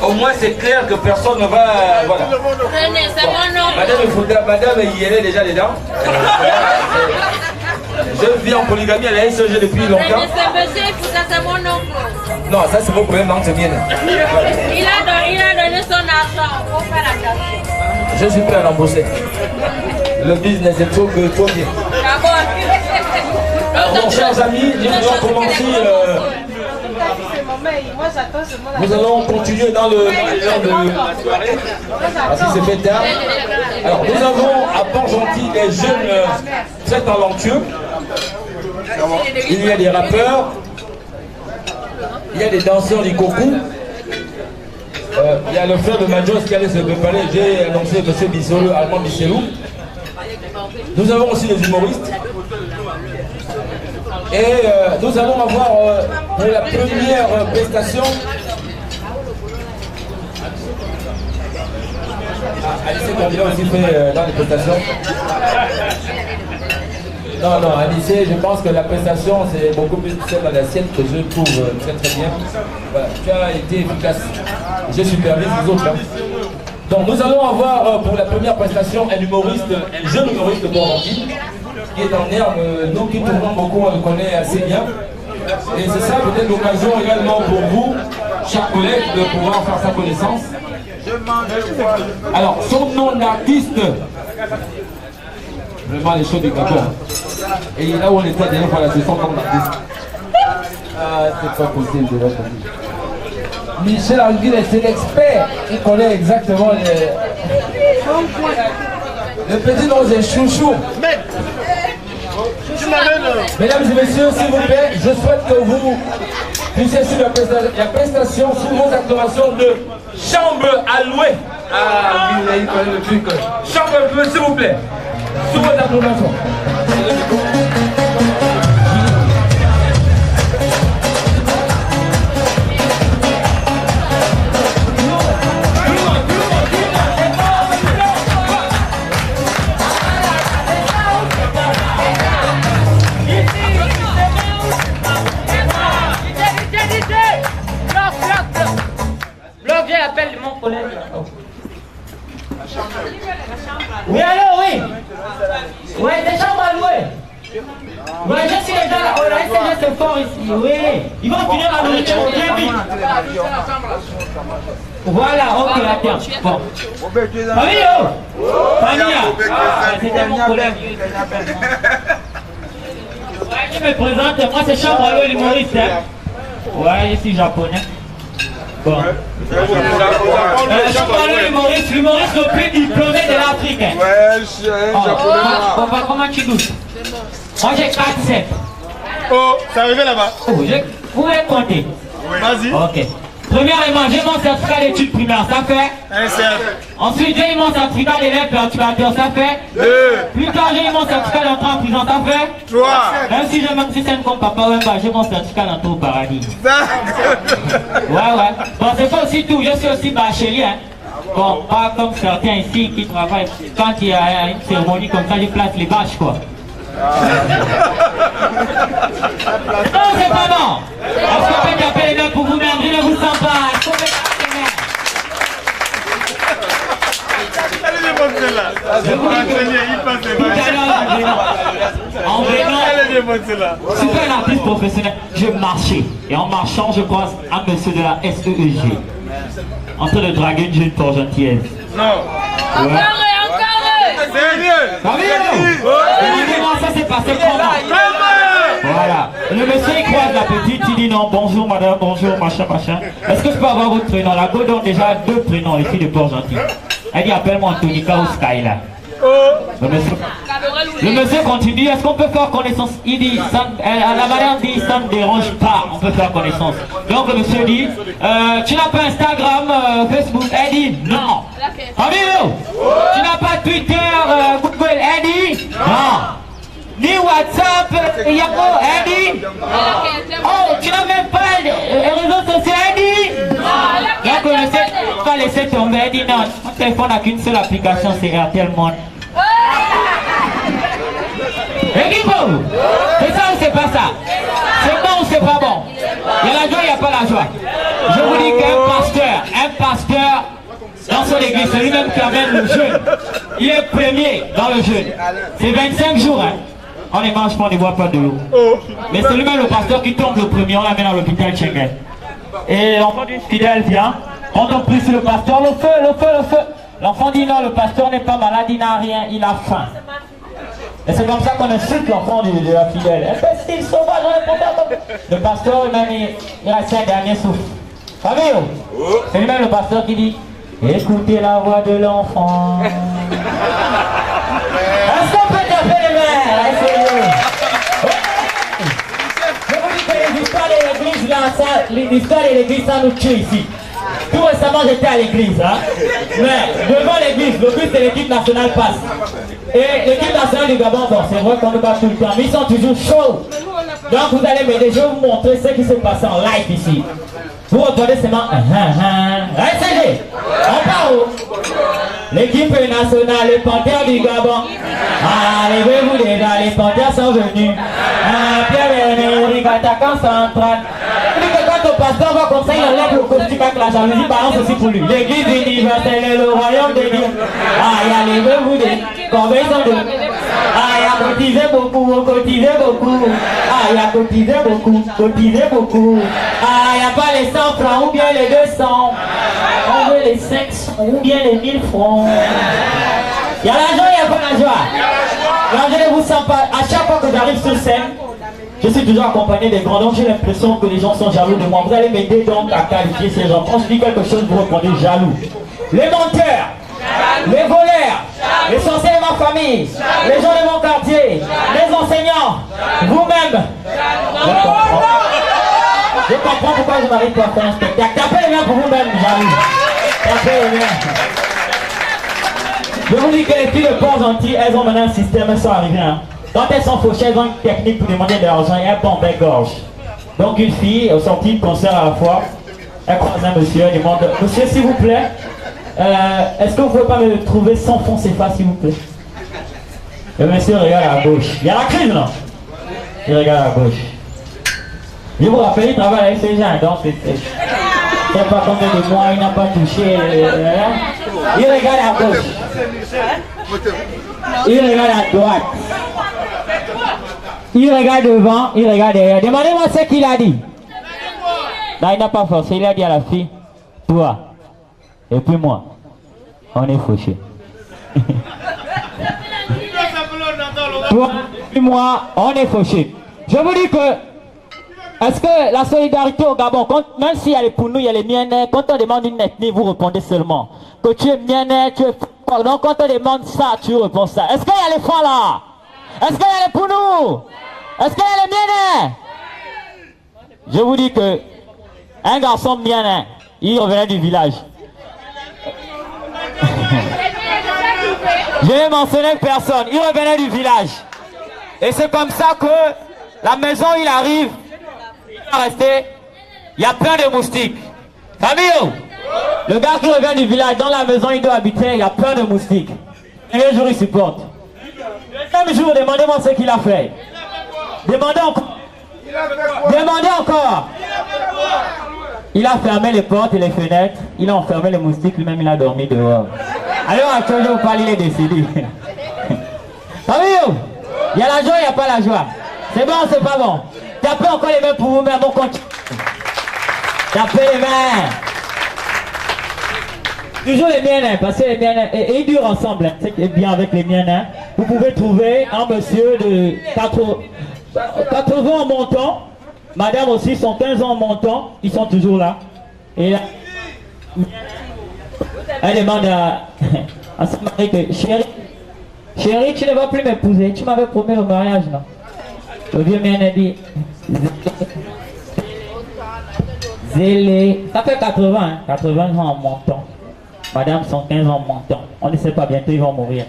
Au moins, c'est clair que personne ne va. Voilà. René, c'est mon nom. Madame Ifouta, madame, il est déjà dedans. Je vis en polygamie à la SEG depuis longtemps. C'est monsieur Ifouta, c'est mon nom. Non, ça c'est vos problèmes, non, c'est bien. Il a donné son argent pour faire la carte. Je suis prêt à rembourser. Le business est trop bien. Bon, chers amis, nous allons commencer. Nous allons continuer dans le soirée. Parce que c'est fait tard. Alors, nous avons à Port-Gentil des jeunes très talentueux. Il y a des rappeurs. Il y a des danseurs du Koku. Il y a le frère de Majos qui allait se préparer. J'ai annoncé M. Bissolo, Armand Bisselou. Nous avons aussi des humoristes. Et nous allons avoir pour la première prestation. Alice Candila aussi fait dans les prestations. Non, Alice, je pense que la prestation c'est beaucoup plus celle à la sienne que je trouve très bien. Voilà, tu as été efficace. Je supervise les autres. Donc nous allons avoir pour la première prestation un humoriste, un jeune humoriste de Port-Gentil, qui est en herbe, nous qui tournons beaucoup, on le connaît assez bien. Et c'est ça peut-être l'occasion également pour vous, chers collègues, de pouvoir faire sa connaissance. Alors, son nom d'artiste, vraiment les choses du Gabon. Et là où on était la dernière fois, c'est son nom d'artiste. Ah, c'est pas possible de l'autre côté. Michel Arguil, c'est l'expert, il connaît exactement les... Le petit nom c'est Chouchou. Mesdames et messieurs, s'il vous plaît, je souhaite que vous puissiez suivre la prestation sous vos acclamations de Chambre à louer. Ah oui, il connaît le truc. Chambre à louer, s'il vous plaît. Sous vos acclamations. Oui, allô, oui. Oui, des chambres à louer. Oui, je suis déjà là. Oh, la SCG c'est fort ici. Oui. Ils vont finir à louer très vite. Voilà, ok, attends. Bon. Famille, oh. Famille. C'était mon collègue. Je me présente, moi c'est Chambre à louer l'humoriste. Ouais, je suis japonais. Bon. Je parle l'humoriste le plus diplômé de l'Afrique. On va comment tu doutes? Moi j'ai 4-7. Oh, ça arrivait là-bas. Oh, vous pouvez compter. Vas-y. Ok. Premièrement, j'ai mon certificat d'études primaires, ça fait. Ensuite, j'ai eu mon certificat d'élève perturbateur, ça fait. 2. Plus tard, j'ai eu mon certificat d'entrée en prison, ça fait. 3. Même si je m'existe comme papa, ouais, bah, j'ai mon certificat d'entrée au paradis. Ouais. Bon, c'est pas aussi tout, je suis aussi bachelier. Hein. Bon, pas comme certains ici qui travaillent. Quand il y a une cérémonie comme ça, je place les bâches, quoi. Non, c'est pas bon. Est-ce qu'on peut taper les mains pour vous-même? Je ne vous sens pas. Est-ce qu'on peut taper les mains? En venant, je suis un artiste professionnel. Je marchais. Et en marchant, je croise un monsieur de la SEEG en train de draguer une jeune pour gentillesse. Non. Encore. Ça s'est passé comment? Voilà. Le monsieur il croise la petite, il dit non, bonjour madame, bonjour, machin. Est-ce que je peux avoir votre prénom? La go donne déjà 2 prénoms ici de Port-Gentil. Elle dit appelle-moi Antonica ou Skyla. Le monsieur continue, est-ce qu'on peut faire connaissance? Il dit, la madame dit, ça ne me dérange pas, on peut faire connaissance. Donc le monsieur dit, tu n'as pas Instagram, Facebook? Elle dit, non. Amigo, tu n'as pas Twitter, Google? Elle dit, non. Ni WhatsApp, Yahoo? Elle dit, oh, tu n'as même pas les réseaux sociaux? Elle dit, donc le monsieur va laisser tomber, elle dit, non, mon téléphone n'a qu'une seule application, c'est RTL Monde. Équipe, c'est ça ou c'est pas ça? C'est bon ou c'est pas bon? Il y a la joie, il n'y a pas la joie. Je vous dis qu'un pasteur dans son église, c'est lui-même qui amène le jeûne. Il est premier dans le jeûne. C'est 25 jours, hein. On ne mange pas, on ne boit pas de l'eau. Mais c'est lui-même le pasteur qui tombe le premier, on l'amène à l'hôpital Schengen. Et l'enfant d'une fidèle vient, quand on prie sur le pasteur, le feu. L'enfant dit non, le pasteur n'est pas malade, il n'a rien, il a faim. Et c'est comme ça qu'on insulte l'enfant de la fidèle. Imbécile, sauvage, le pasteur lui-même, il reste un dernier souffle. Fabio, c'est lui-même le pasteur qui dit écoutez la voix de l'enfant. Est-ce qu'on peut taper les mains? Je vous dis que l'histoire de l'église, ça nous tue ici. Tout récemment, j'étais à l'église, hein? Mais devant l'église, le but de l'équipe nationale passe. Et l'équipe nationale du Gabon, bon, c'est vrai qu'on ne bat tout le temps, mais ils sont toujours chauds. Donc vous allez m'aider, je vais vous montrer ce qui s'est passé en live ici. Vous regardez seulement RCG, on part où? L'équipe nationale, les Panthères du Gabon. Levez-vous déjà, les Panthères sont venus. Pierre-Emerick, attaquant central. Quand le pasteur va comme ça, il enlève le costume avec la jalousie, balance aussi pour lui. L'église universelle et le royaume de Dieu. Levez-vous déjà, combien ils sont de... il a cotisé beaucoup. Il a cotisé beaucoup. Il n'y a pas les 100 francs ou bien les 200. On veut les 500 ou bien les 1000 francs. Il y a l'argent, il n'y a pas la joie. Alors je ne vous sens pas. À chaque fois que j'arrive sur scène, je suis toujours accompagné des grands. Donc j'ai l'impression que les gens sont jaloux de moi. Vous allez m'aider donc à qualifier ces gens. Quand je dis quelque chose, vous répondez jaloux. Les menteurs, les voleurs, les sorciers de ma famille, les gens de mon quartier, les enseignants, vous-même. Je comprends pourquoi je m'arrive pas à faire un spectacle. Tapez les mains pour vous-même, jaloux. Tapez les mains. Je vous dis que les filles de Port-Gentil, elles ont maintenant un système, elles sont arrivées. Hein. Quand elles sont fauchées, elles ont une technique pour demander de l'argent et elles pompent gorge. Donc une fille, au sortie de concert à la fois, elle croise un monsieur, elle demande monsieur s'il vous plaît, est-ce que vous ne pouvez pas me trouver sans fond CFA s'il vous plaît? Le monsieur regarde à gauche. Il y a la crise non? Il regarde à gauche. Je vous rappelle, il travaille avec ces gens, donc c'est pas combien de mois, il n'a pas touché. Il regarde à gauche. Il regarde à droite. Il regarde devant, il regarde derrière. Demandez-moi ce qu'il a dit. Là, il n'a pas forcé, il a dit à la fille, toi, et puis moi, on est fauchés. Toi, et puis moi, on est fauchés. Je vous dis que Est-ce que la solidarité au Gabon, même s'il y a les Pounou, il y a les Mienais, quand on demande une ethnie, vous répondez seulement que tu es Mienais, tu es fort. Donc quand on demande ça, tu réponds ça. Est-ce qu'il y a les Francs là? Est-ce qu'il y a les Pounou? Est-ce qu'il y a les Mienais? Je vous dis que un garçon Mienais, il revenait du village. Je n'ai mentionné personne, il revenait du village. Et c'est comme ça que la maison, il arrive, il va rester, il y a plein de moustiques. Camille, le gars qui revient du village, dans la maison, il doit habiter, il y a plein de moustiques. Et un jour, il supporte. Le même jour, demandez-moi ce qu'il a fait. Demandez encore. Demandez encore. Il a fermé les portes et les fenêtres, il a enfermé les moustiques, lui-même il a dormi dehors. Alors actuellement, je vous parle, il est décédé. Camille, il y a la joie, il n'y a pas la joie. C'est bon, c'est pas bon. Tapez encore les mains pour vous-même, on continue. Tapez les mains. Toujours les miens, parce que les miens, et ils durent ensemble, c'est bien avec les miens. Vous pouvez trouver un monsieur de 80 ans montant, madame aussi, sont 15 ans montant, ils sont toujours là. Et là, elle demande à son mari que, chérie, tu ne vas plus m'épouser, tu m'avais promis le mariage, non? Le vieux mien a dit, zélé, ça fait 80, hein, 80 ans en montant. Madame, sont 15 ans en montant. On ne sait pas, bientôt ils vont mourir.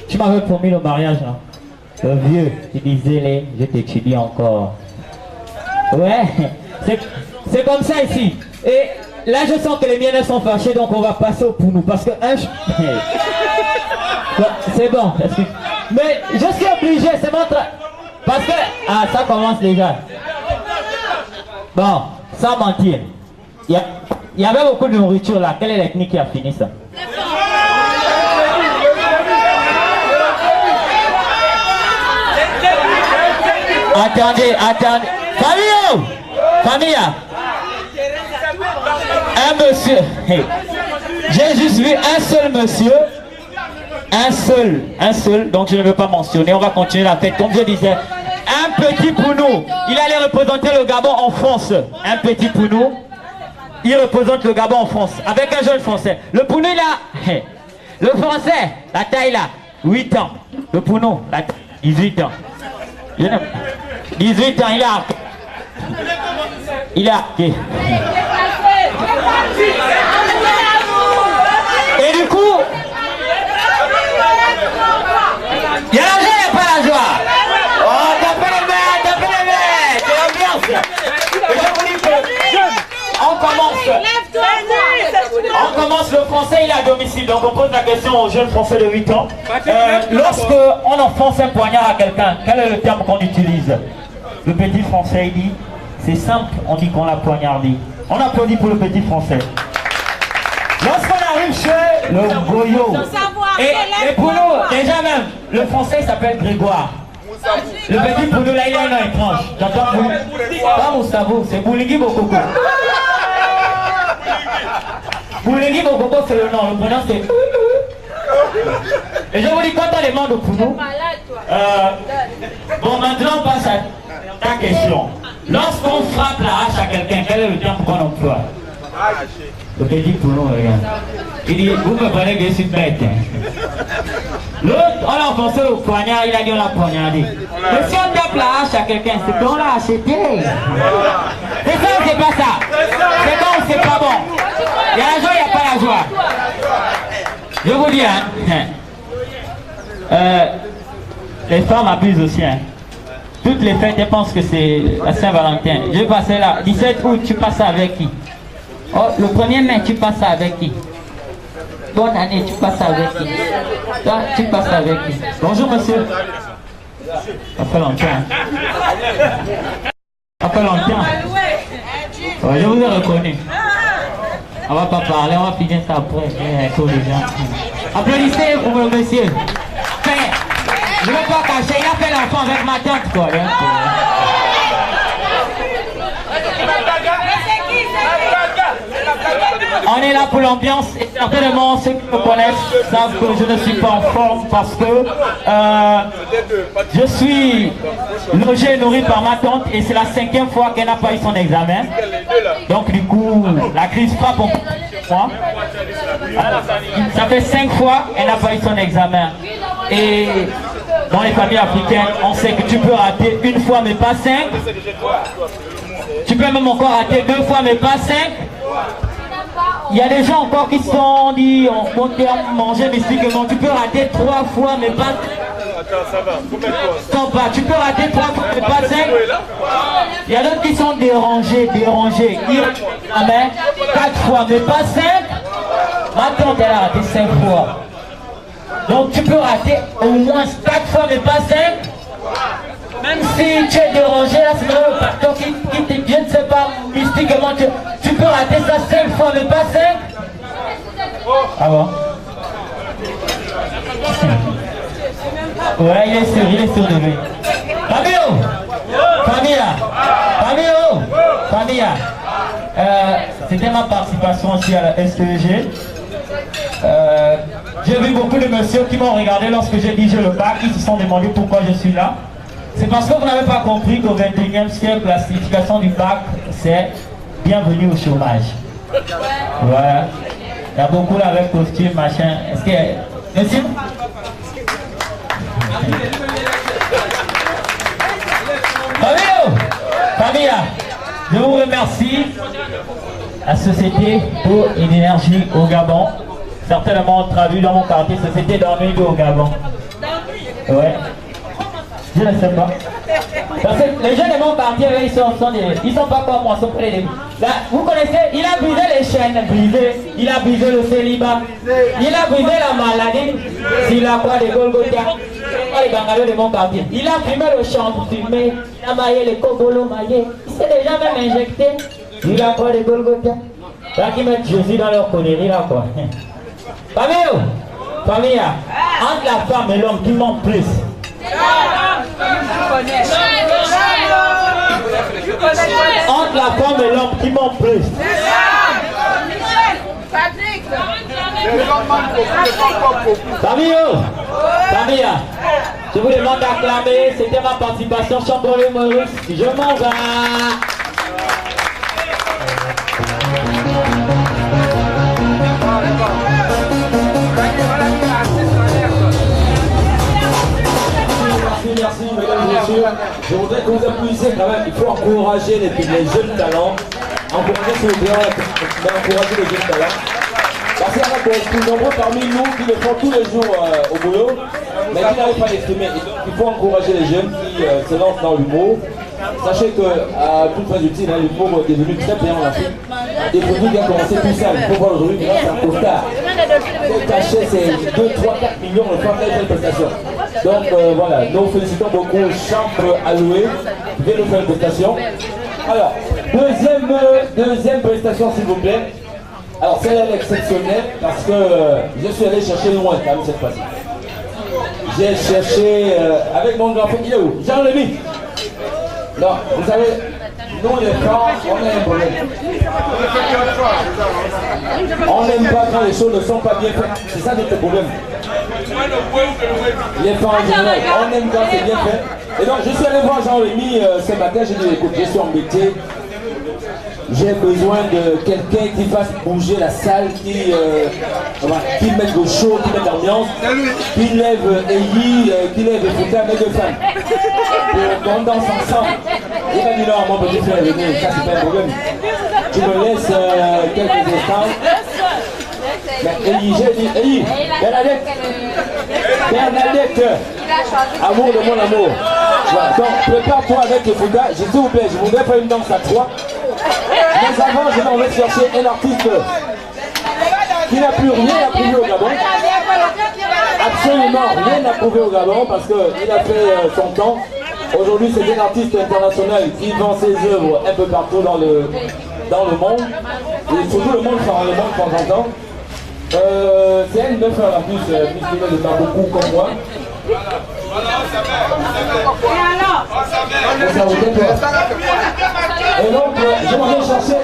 Tu m'avais promis le mariage, non? Le vieux, il dit, zélé, je t'étudie encore. Ouais, c'est comme ça ici. Et là, je sens que les miennes sont fâchés, donc on va passer au Pounou. Parce que c'est bon. Mais je suis obligé, c'est mon travail. Parce que... Ah, ça commence déjà. Bon, sans mentir. Il y avait beaucoup de nourriture là. Quelle est l'ethnie qui a fini ça? Attendez. Famille. Un monsieur. J'ai juste vu un seul monsieur. Un seul, donc je ne veux pas mentionner. On va continuer la fête. Comme je disais, un petit Pounou. Il allait représenter le Gabon en France. Un petit Pounou. Il représente le Gabon en France. Avec un jeune Français. Le Pounou, il a... Le Français, la taille là, 8 ans. Le Pounou, la taille, 18 ans. 18 ans, il a... Et du coup... Il y a la joie, il n'y a pas la joie. Oh, tapez les mains, c'est l'ambiance. Et je vous dis que on commence le français, il est à domicile. Donc on pose la question aux jeunes français de 8 ans. Lorsque on enfonce un poignard à quelqu'un, quel est le terme qu'on utilise? Le petit français, il dit, c'est simple, on dit qu'on l'a poignardé. On applaudit pour le petit français. Lorsqu'on arrive chez le Goyo, et pour nous, déjà même, le français s'appelle Grégoire. Le petit pour nous là, il a un nom étrange. J'entends pas Moustavo, c'est Boulingui Bokoko. Boulingui Bokoko, c'est le nom, le prénom c'est... Et je vous dis, quand on demande pour nous, bon, maintenant on passe à ta question. Lorsqu'on frappe la hache à quelqu'un, quel est le terme qu'on emploie? Le petit pour nous, regarde. Il dit, vous me prenez que je suis bête. L'autre, on a enfoncé le poignard, il a dit on l'a poignardé. Mais si on tape la hache à quelqu'un, c'est qu'on l'a acheté. C'est ça ou c'est pas ça? C'est bon ou c'est pas bon? Il y a la joie, il n'y a pas la joie. Je vous dis, les femmes abusent aussi. Toutes les fêtes, elles pensent que c'est la Saint-Valentin. Je passais là, 17 août, tu passes avec qui? Oh, le 1er mai, tu passes avec qui? Bonne année, tu passes avec qui? Toi, tu passes avec qui? Bonjour, monsieur. Ça fait longtemps. Ça fait longtemps. Ouais, je vous ai reconnu. On va pas parler, on va finir ça après. Tous les gens. Applaudissez pour le monsieur. Enfin, je ne veux pas cacher, il a fait l'enfant avec ma tante, quoi. On est là pour l'ambiance. Et certainement, ceux qui me connaissent savent que je ne suis pas en forme parce que je suis logé et nourri par ma tante et c'est la 5e fois qu'elle n'a pas eu son examen. Donc du coup, la crise frappe en moi. Ça fait 5 fois qu'elle n'a pas eu son examen. Et dans les familles africaines, on sait que tu peux rater une fois mais pas 5. Tu peux même encore rater 2 fois mais pas 5. Il y a des gens encore qui se sont dit en bon terme manger mystiquement. Tu peux rater 3 fois mais pas 5. Tu peux rater 3 fois mais pas 5. Il y a d'autres qui sont dérangés. Ah mais 4 fois mais pas 5. Ma tante elle a raté 5 fois. Donc tu peux rater au moins 4 fois mais pas 5. Même si tu es dérangé, là c'est le facteur qui te, je ne sais pas, mystiquement, tu peux rater ça 5 fois, mais pas 5. Ah bon? Ouais, il est sûr de lui. Famille, c'était ma participation aussi à la STG. J'ai vu beaucoup de messieurs qui m'ont regardé lorsque j'ai dit le bac, qui se sont demandé pourquoi je suis là. C'est parce que vous n'avez pas compris qu'au 21e siècle, la signification du bac, c'est bienvenue au chômage. Voilà. Il y a beaucoup là avec costume, machin. Est-ce que... Monsieur? Famille, je vous remercie. La société pour une énergie au Gabon. Certainement traduit dans mon quartier, société d'ennui au Gabon. Ouais. Je ne sais pas. Parce que les jeunes de mon quartier, ils sont pas comme moi, ils sont près de nous. Là, vous connaissez, il a brisé les chaînes, il a brisé le célibat, il a brisé la maladie, s'il a quoi de Golgotha, les bangalos de mon quartier. Il a fumé le champ, fumé, il a maillé les cocolos maillés, il s'est déjà même injecté, il a quoi de Golgotha. Là, qui mettent Jésus dans leur connerie, là, quoi. Famille, entre la femme et l'homme, qui ment plus? Entre la femme et l'homme, qui ment plus? Famille, je vous demande d'acclamer. C'était ma participation chambre de Maurice. Je m'en vais. Merci, mesdames et messieurs. Je voudrais que vous applaudissez quand même. Il faut encourager les jeunes talents. Encourager s'il vous plaît, encourager les jeunes talents. Parce qu'il y en a de nombreux parmi nous qui le font tous les jours au boulot, mais qui n'arrivent pas à l'exprimer. Il faut encourager les jeunes qui se lancent dans l'humour. Sachez que, à toute fin utile, l'humour est devenu très bien en Afrique. Et pour nous qui a commencé tout ça, il faut voir aujourd'hui que là c'est un costard. Le cachet c'est 2, 3, 4 millions de fois de prestations. Donc voilà, nous félicitons beaucoup Chambre Alloué qui vient nous faire une prestation. Alors, deuxième prestation s'il vous plaît. Alors celle-là est exceptionnelle parce que je suis allé chercher loin quand même cette fois-ci. J'ai cherché avec mon grand frère, il est où? Jean-Lémy. Non, vous savez, nous les femmes, on a un problème. On n'aime pas quand les choses ne sont pas bien faites. C'est ça notre problème. Les femmes en général, on aime quand c'est bien fait. Et donc je suis allé voir Jean-Lémy ce matin, j'ai dit écoute, je suis embêté. J'ai besoin de quelqu'un qui fasse bouger la salle, qui mette le show, qui mette l'ambiance, qui lève Eyi, qui lève Fouta, mes deux femmes. Pour qu'on danse ensemble. Il m'a dit non, mon petit frère, venez, ça c'est pas un problème. Tu me laisses quelques instants. Mais Eyi, j'ai dit, Eyi, Bernadette, amour de mon amour. Voilà, donc prépare-toi avec les Fouta, s'il vous plaît, je voudrais faire une danse à 3. Mais avant, je m'en vais chercher un artiste qui n'a plus rien à prouver au Gabon. Absolument rien à prouver au Gabon parce qu'il a fait son temps. Aujourd'hui, c'est un artiste international qui vend ses œuvres un peu partout dans le monde. Et surtout le monde par le monde de temps en temps. C'est elle de faire la plus, puisqu'il ne pas beaucoup comme moi. Et donc, je m'en vais chercher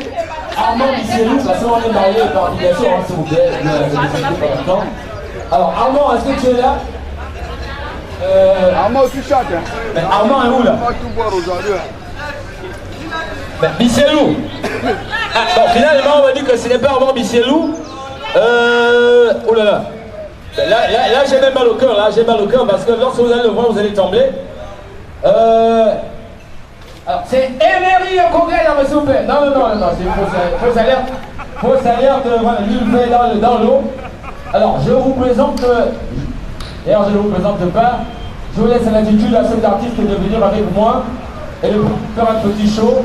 Armand Bisselou, parce qu'on est marié par obligation, hein, s'il vous plaît. Alors, Armand, est-ce que tu es là? Armand aussi chante. Mais Armand est où là? On va tout voir aujourd'hui. Ben, Bisselou. Bon, finalement, on va dire que ce n'est pas Armand Bisselou. Oh là là. Ben, là j'ai même mal au cœur, là, j'ai mal au cœur parce que lorsque vous allez le voir, vous allez trembler. Alors, c'est Emery au congrès, là, s'il vous plaît. Non, c'est fausse alerte. Fausse alerte, voilà, lui, il fait dans l'eau. Alors, je vous présente. D'ailleurs, je ne vous présente pas. Je vous laisse à l'attitude à cet artiste de venir avec moi et de faire un petit show.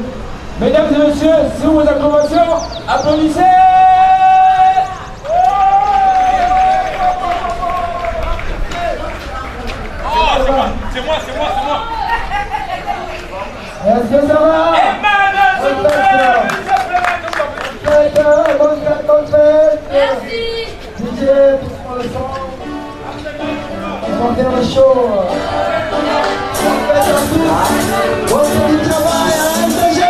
Mesdames et messieurs, sous vos acclamations, applaudissez! C'est moi. Est-ce que ça va? Merci. DJ, pour le son. On va faire le show. On fait du travail à MTG.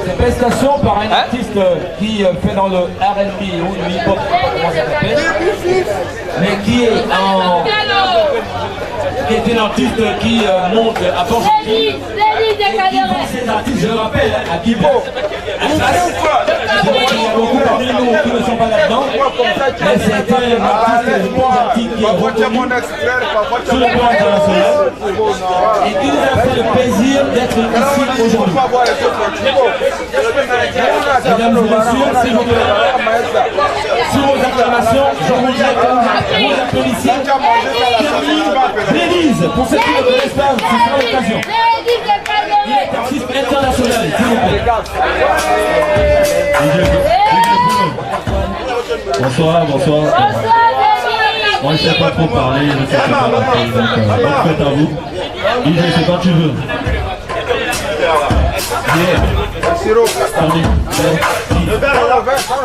Cette prestation par un artiste qui fait dans le R&B ou le hip-hop, comment ça s'appelle, mais qui est un artiste qui monte à Port-Gentil. Ces artistes, je le rappelle, à Guibo. Il y a beaucoup parmi nous qui ne sont pas là-dedans, mais c'est un artiste Port-Gentil qui est reconnu sur le plan international et qui nous a fait le plaisir d'être ici aujourd'hui. Mesdames et messieurs, s'il vous plaît, sur vos acclamations, je voudrais que vous applaudissiez Lévise. Pour ceux qui ne connaissent pas, ce sera l'occasion. Il est artiste international, s'il vous plaît. Bonsoir, bonsoir. Moi je ne sais pas trop parler, je ne sais pas parler, donc bonne fête à vous. DJ, c'est quand tu veux.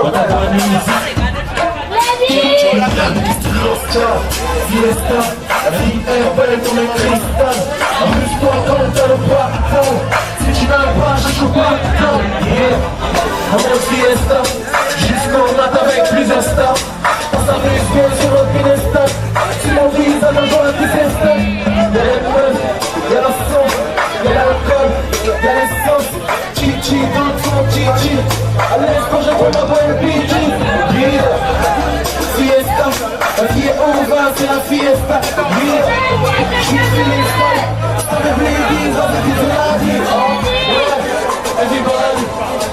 On t'a parlé ici. Fiesta, la vie est belle comme un cristal. Amuse-toi quand t'as le bâton. Si tu n'as pas, je joue pas. On va fiesta, jusqu'au mat avec plusieurs stars. On s'amuse bien sur notre piédestal. Si on vise à nos jours, un petit festin. Y'a les meufs, y'a la sauce, y'a l'alcool, y'a l'essence. Chichi, dans le son, chichi. À l'aise quand je vois ma bonne pichi. Fiesta, la vie est over, c'est la fiesta. Je suis feeling fine, avec les ladies, avec les ladies. Everybody,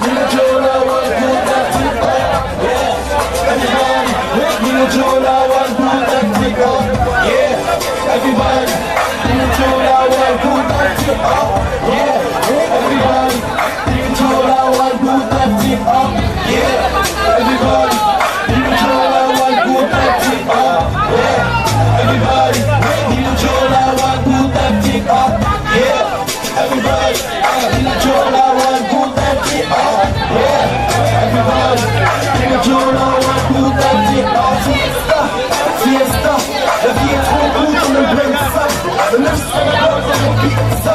you know Jola, one good that tick up. Everybody, you know Jola, one good that tick up. Yeah, everybody, up, yeah. Everybody, take control of one good left feet up, yeah. Everybody, take control of one good left feet up, yeah. Everybody, take control of one good left feet up, yeah. Everybody, take control of one good left feet up, yeah. Everybody, take control of one good left feet up. Fiesta, la vie est trop courte, on ne brûle ça. Le neuf, c'est la porte, on ne pique ça.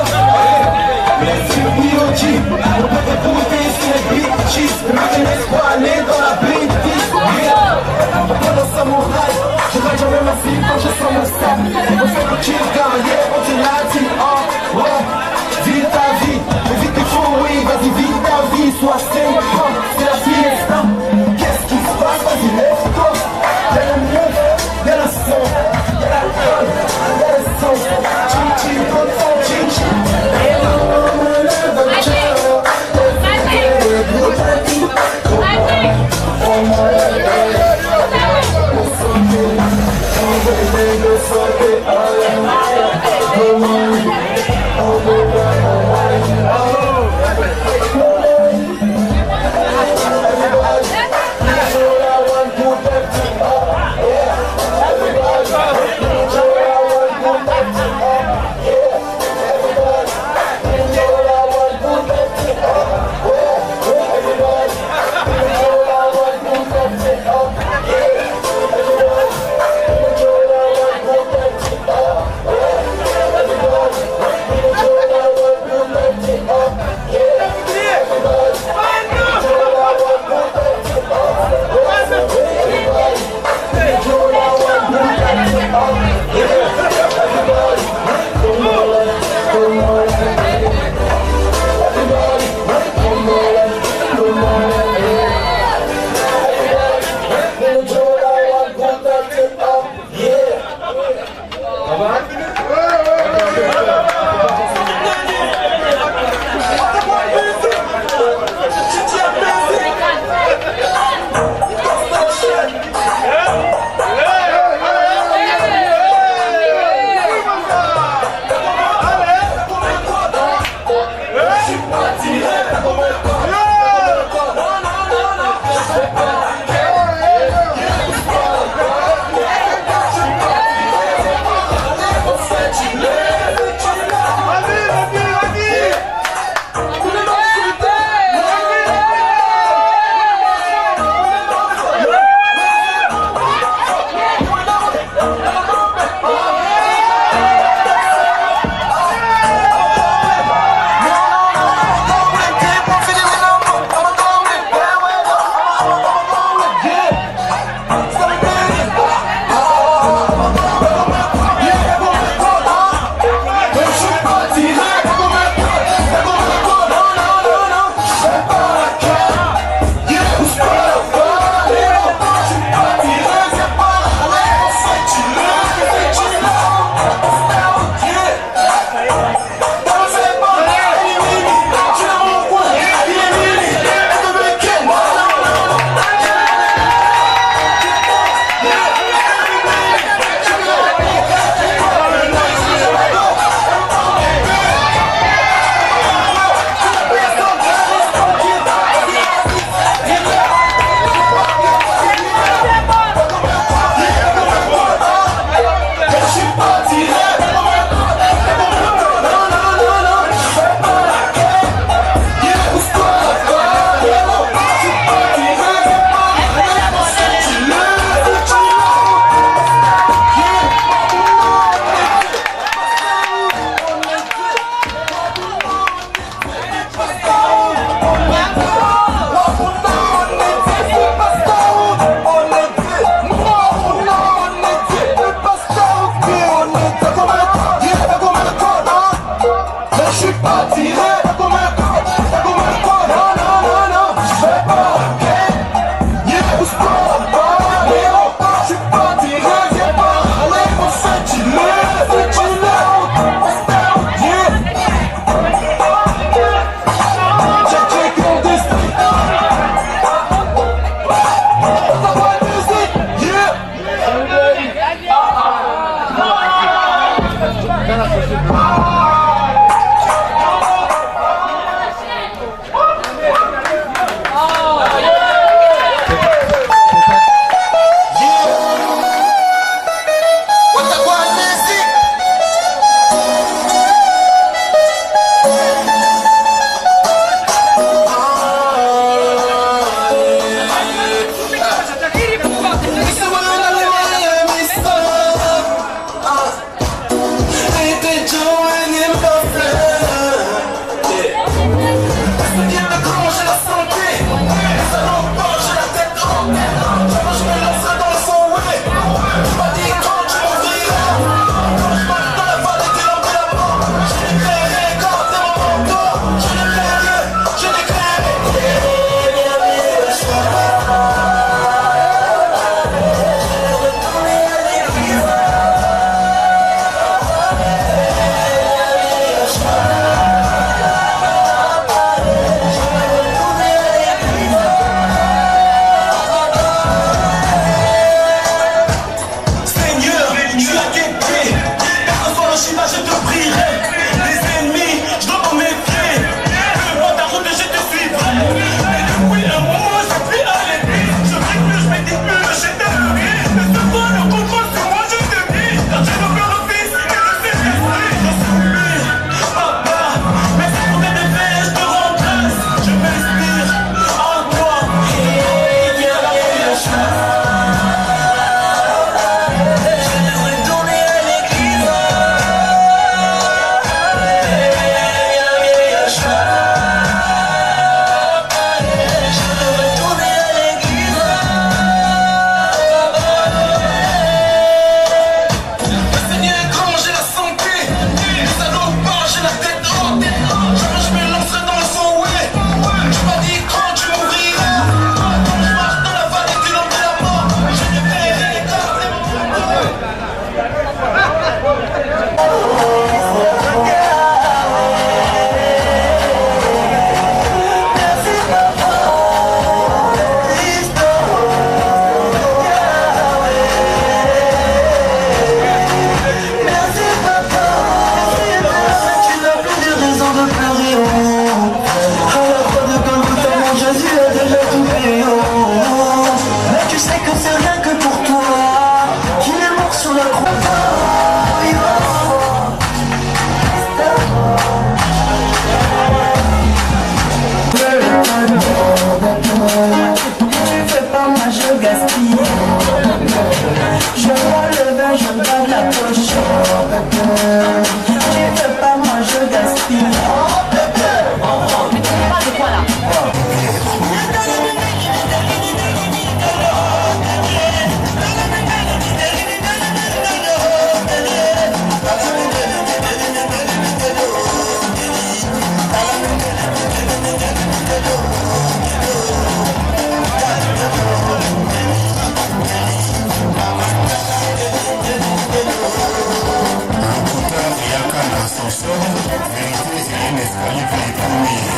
Amen.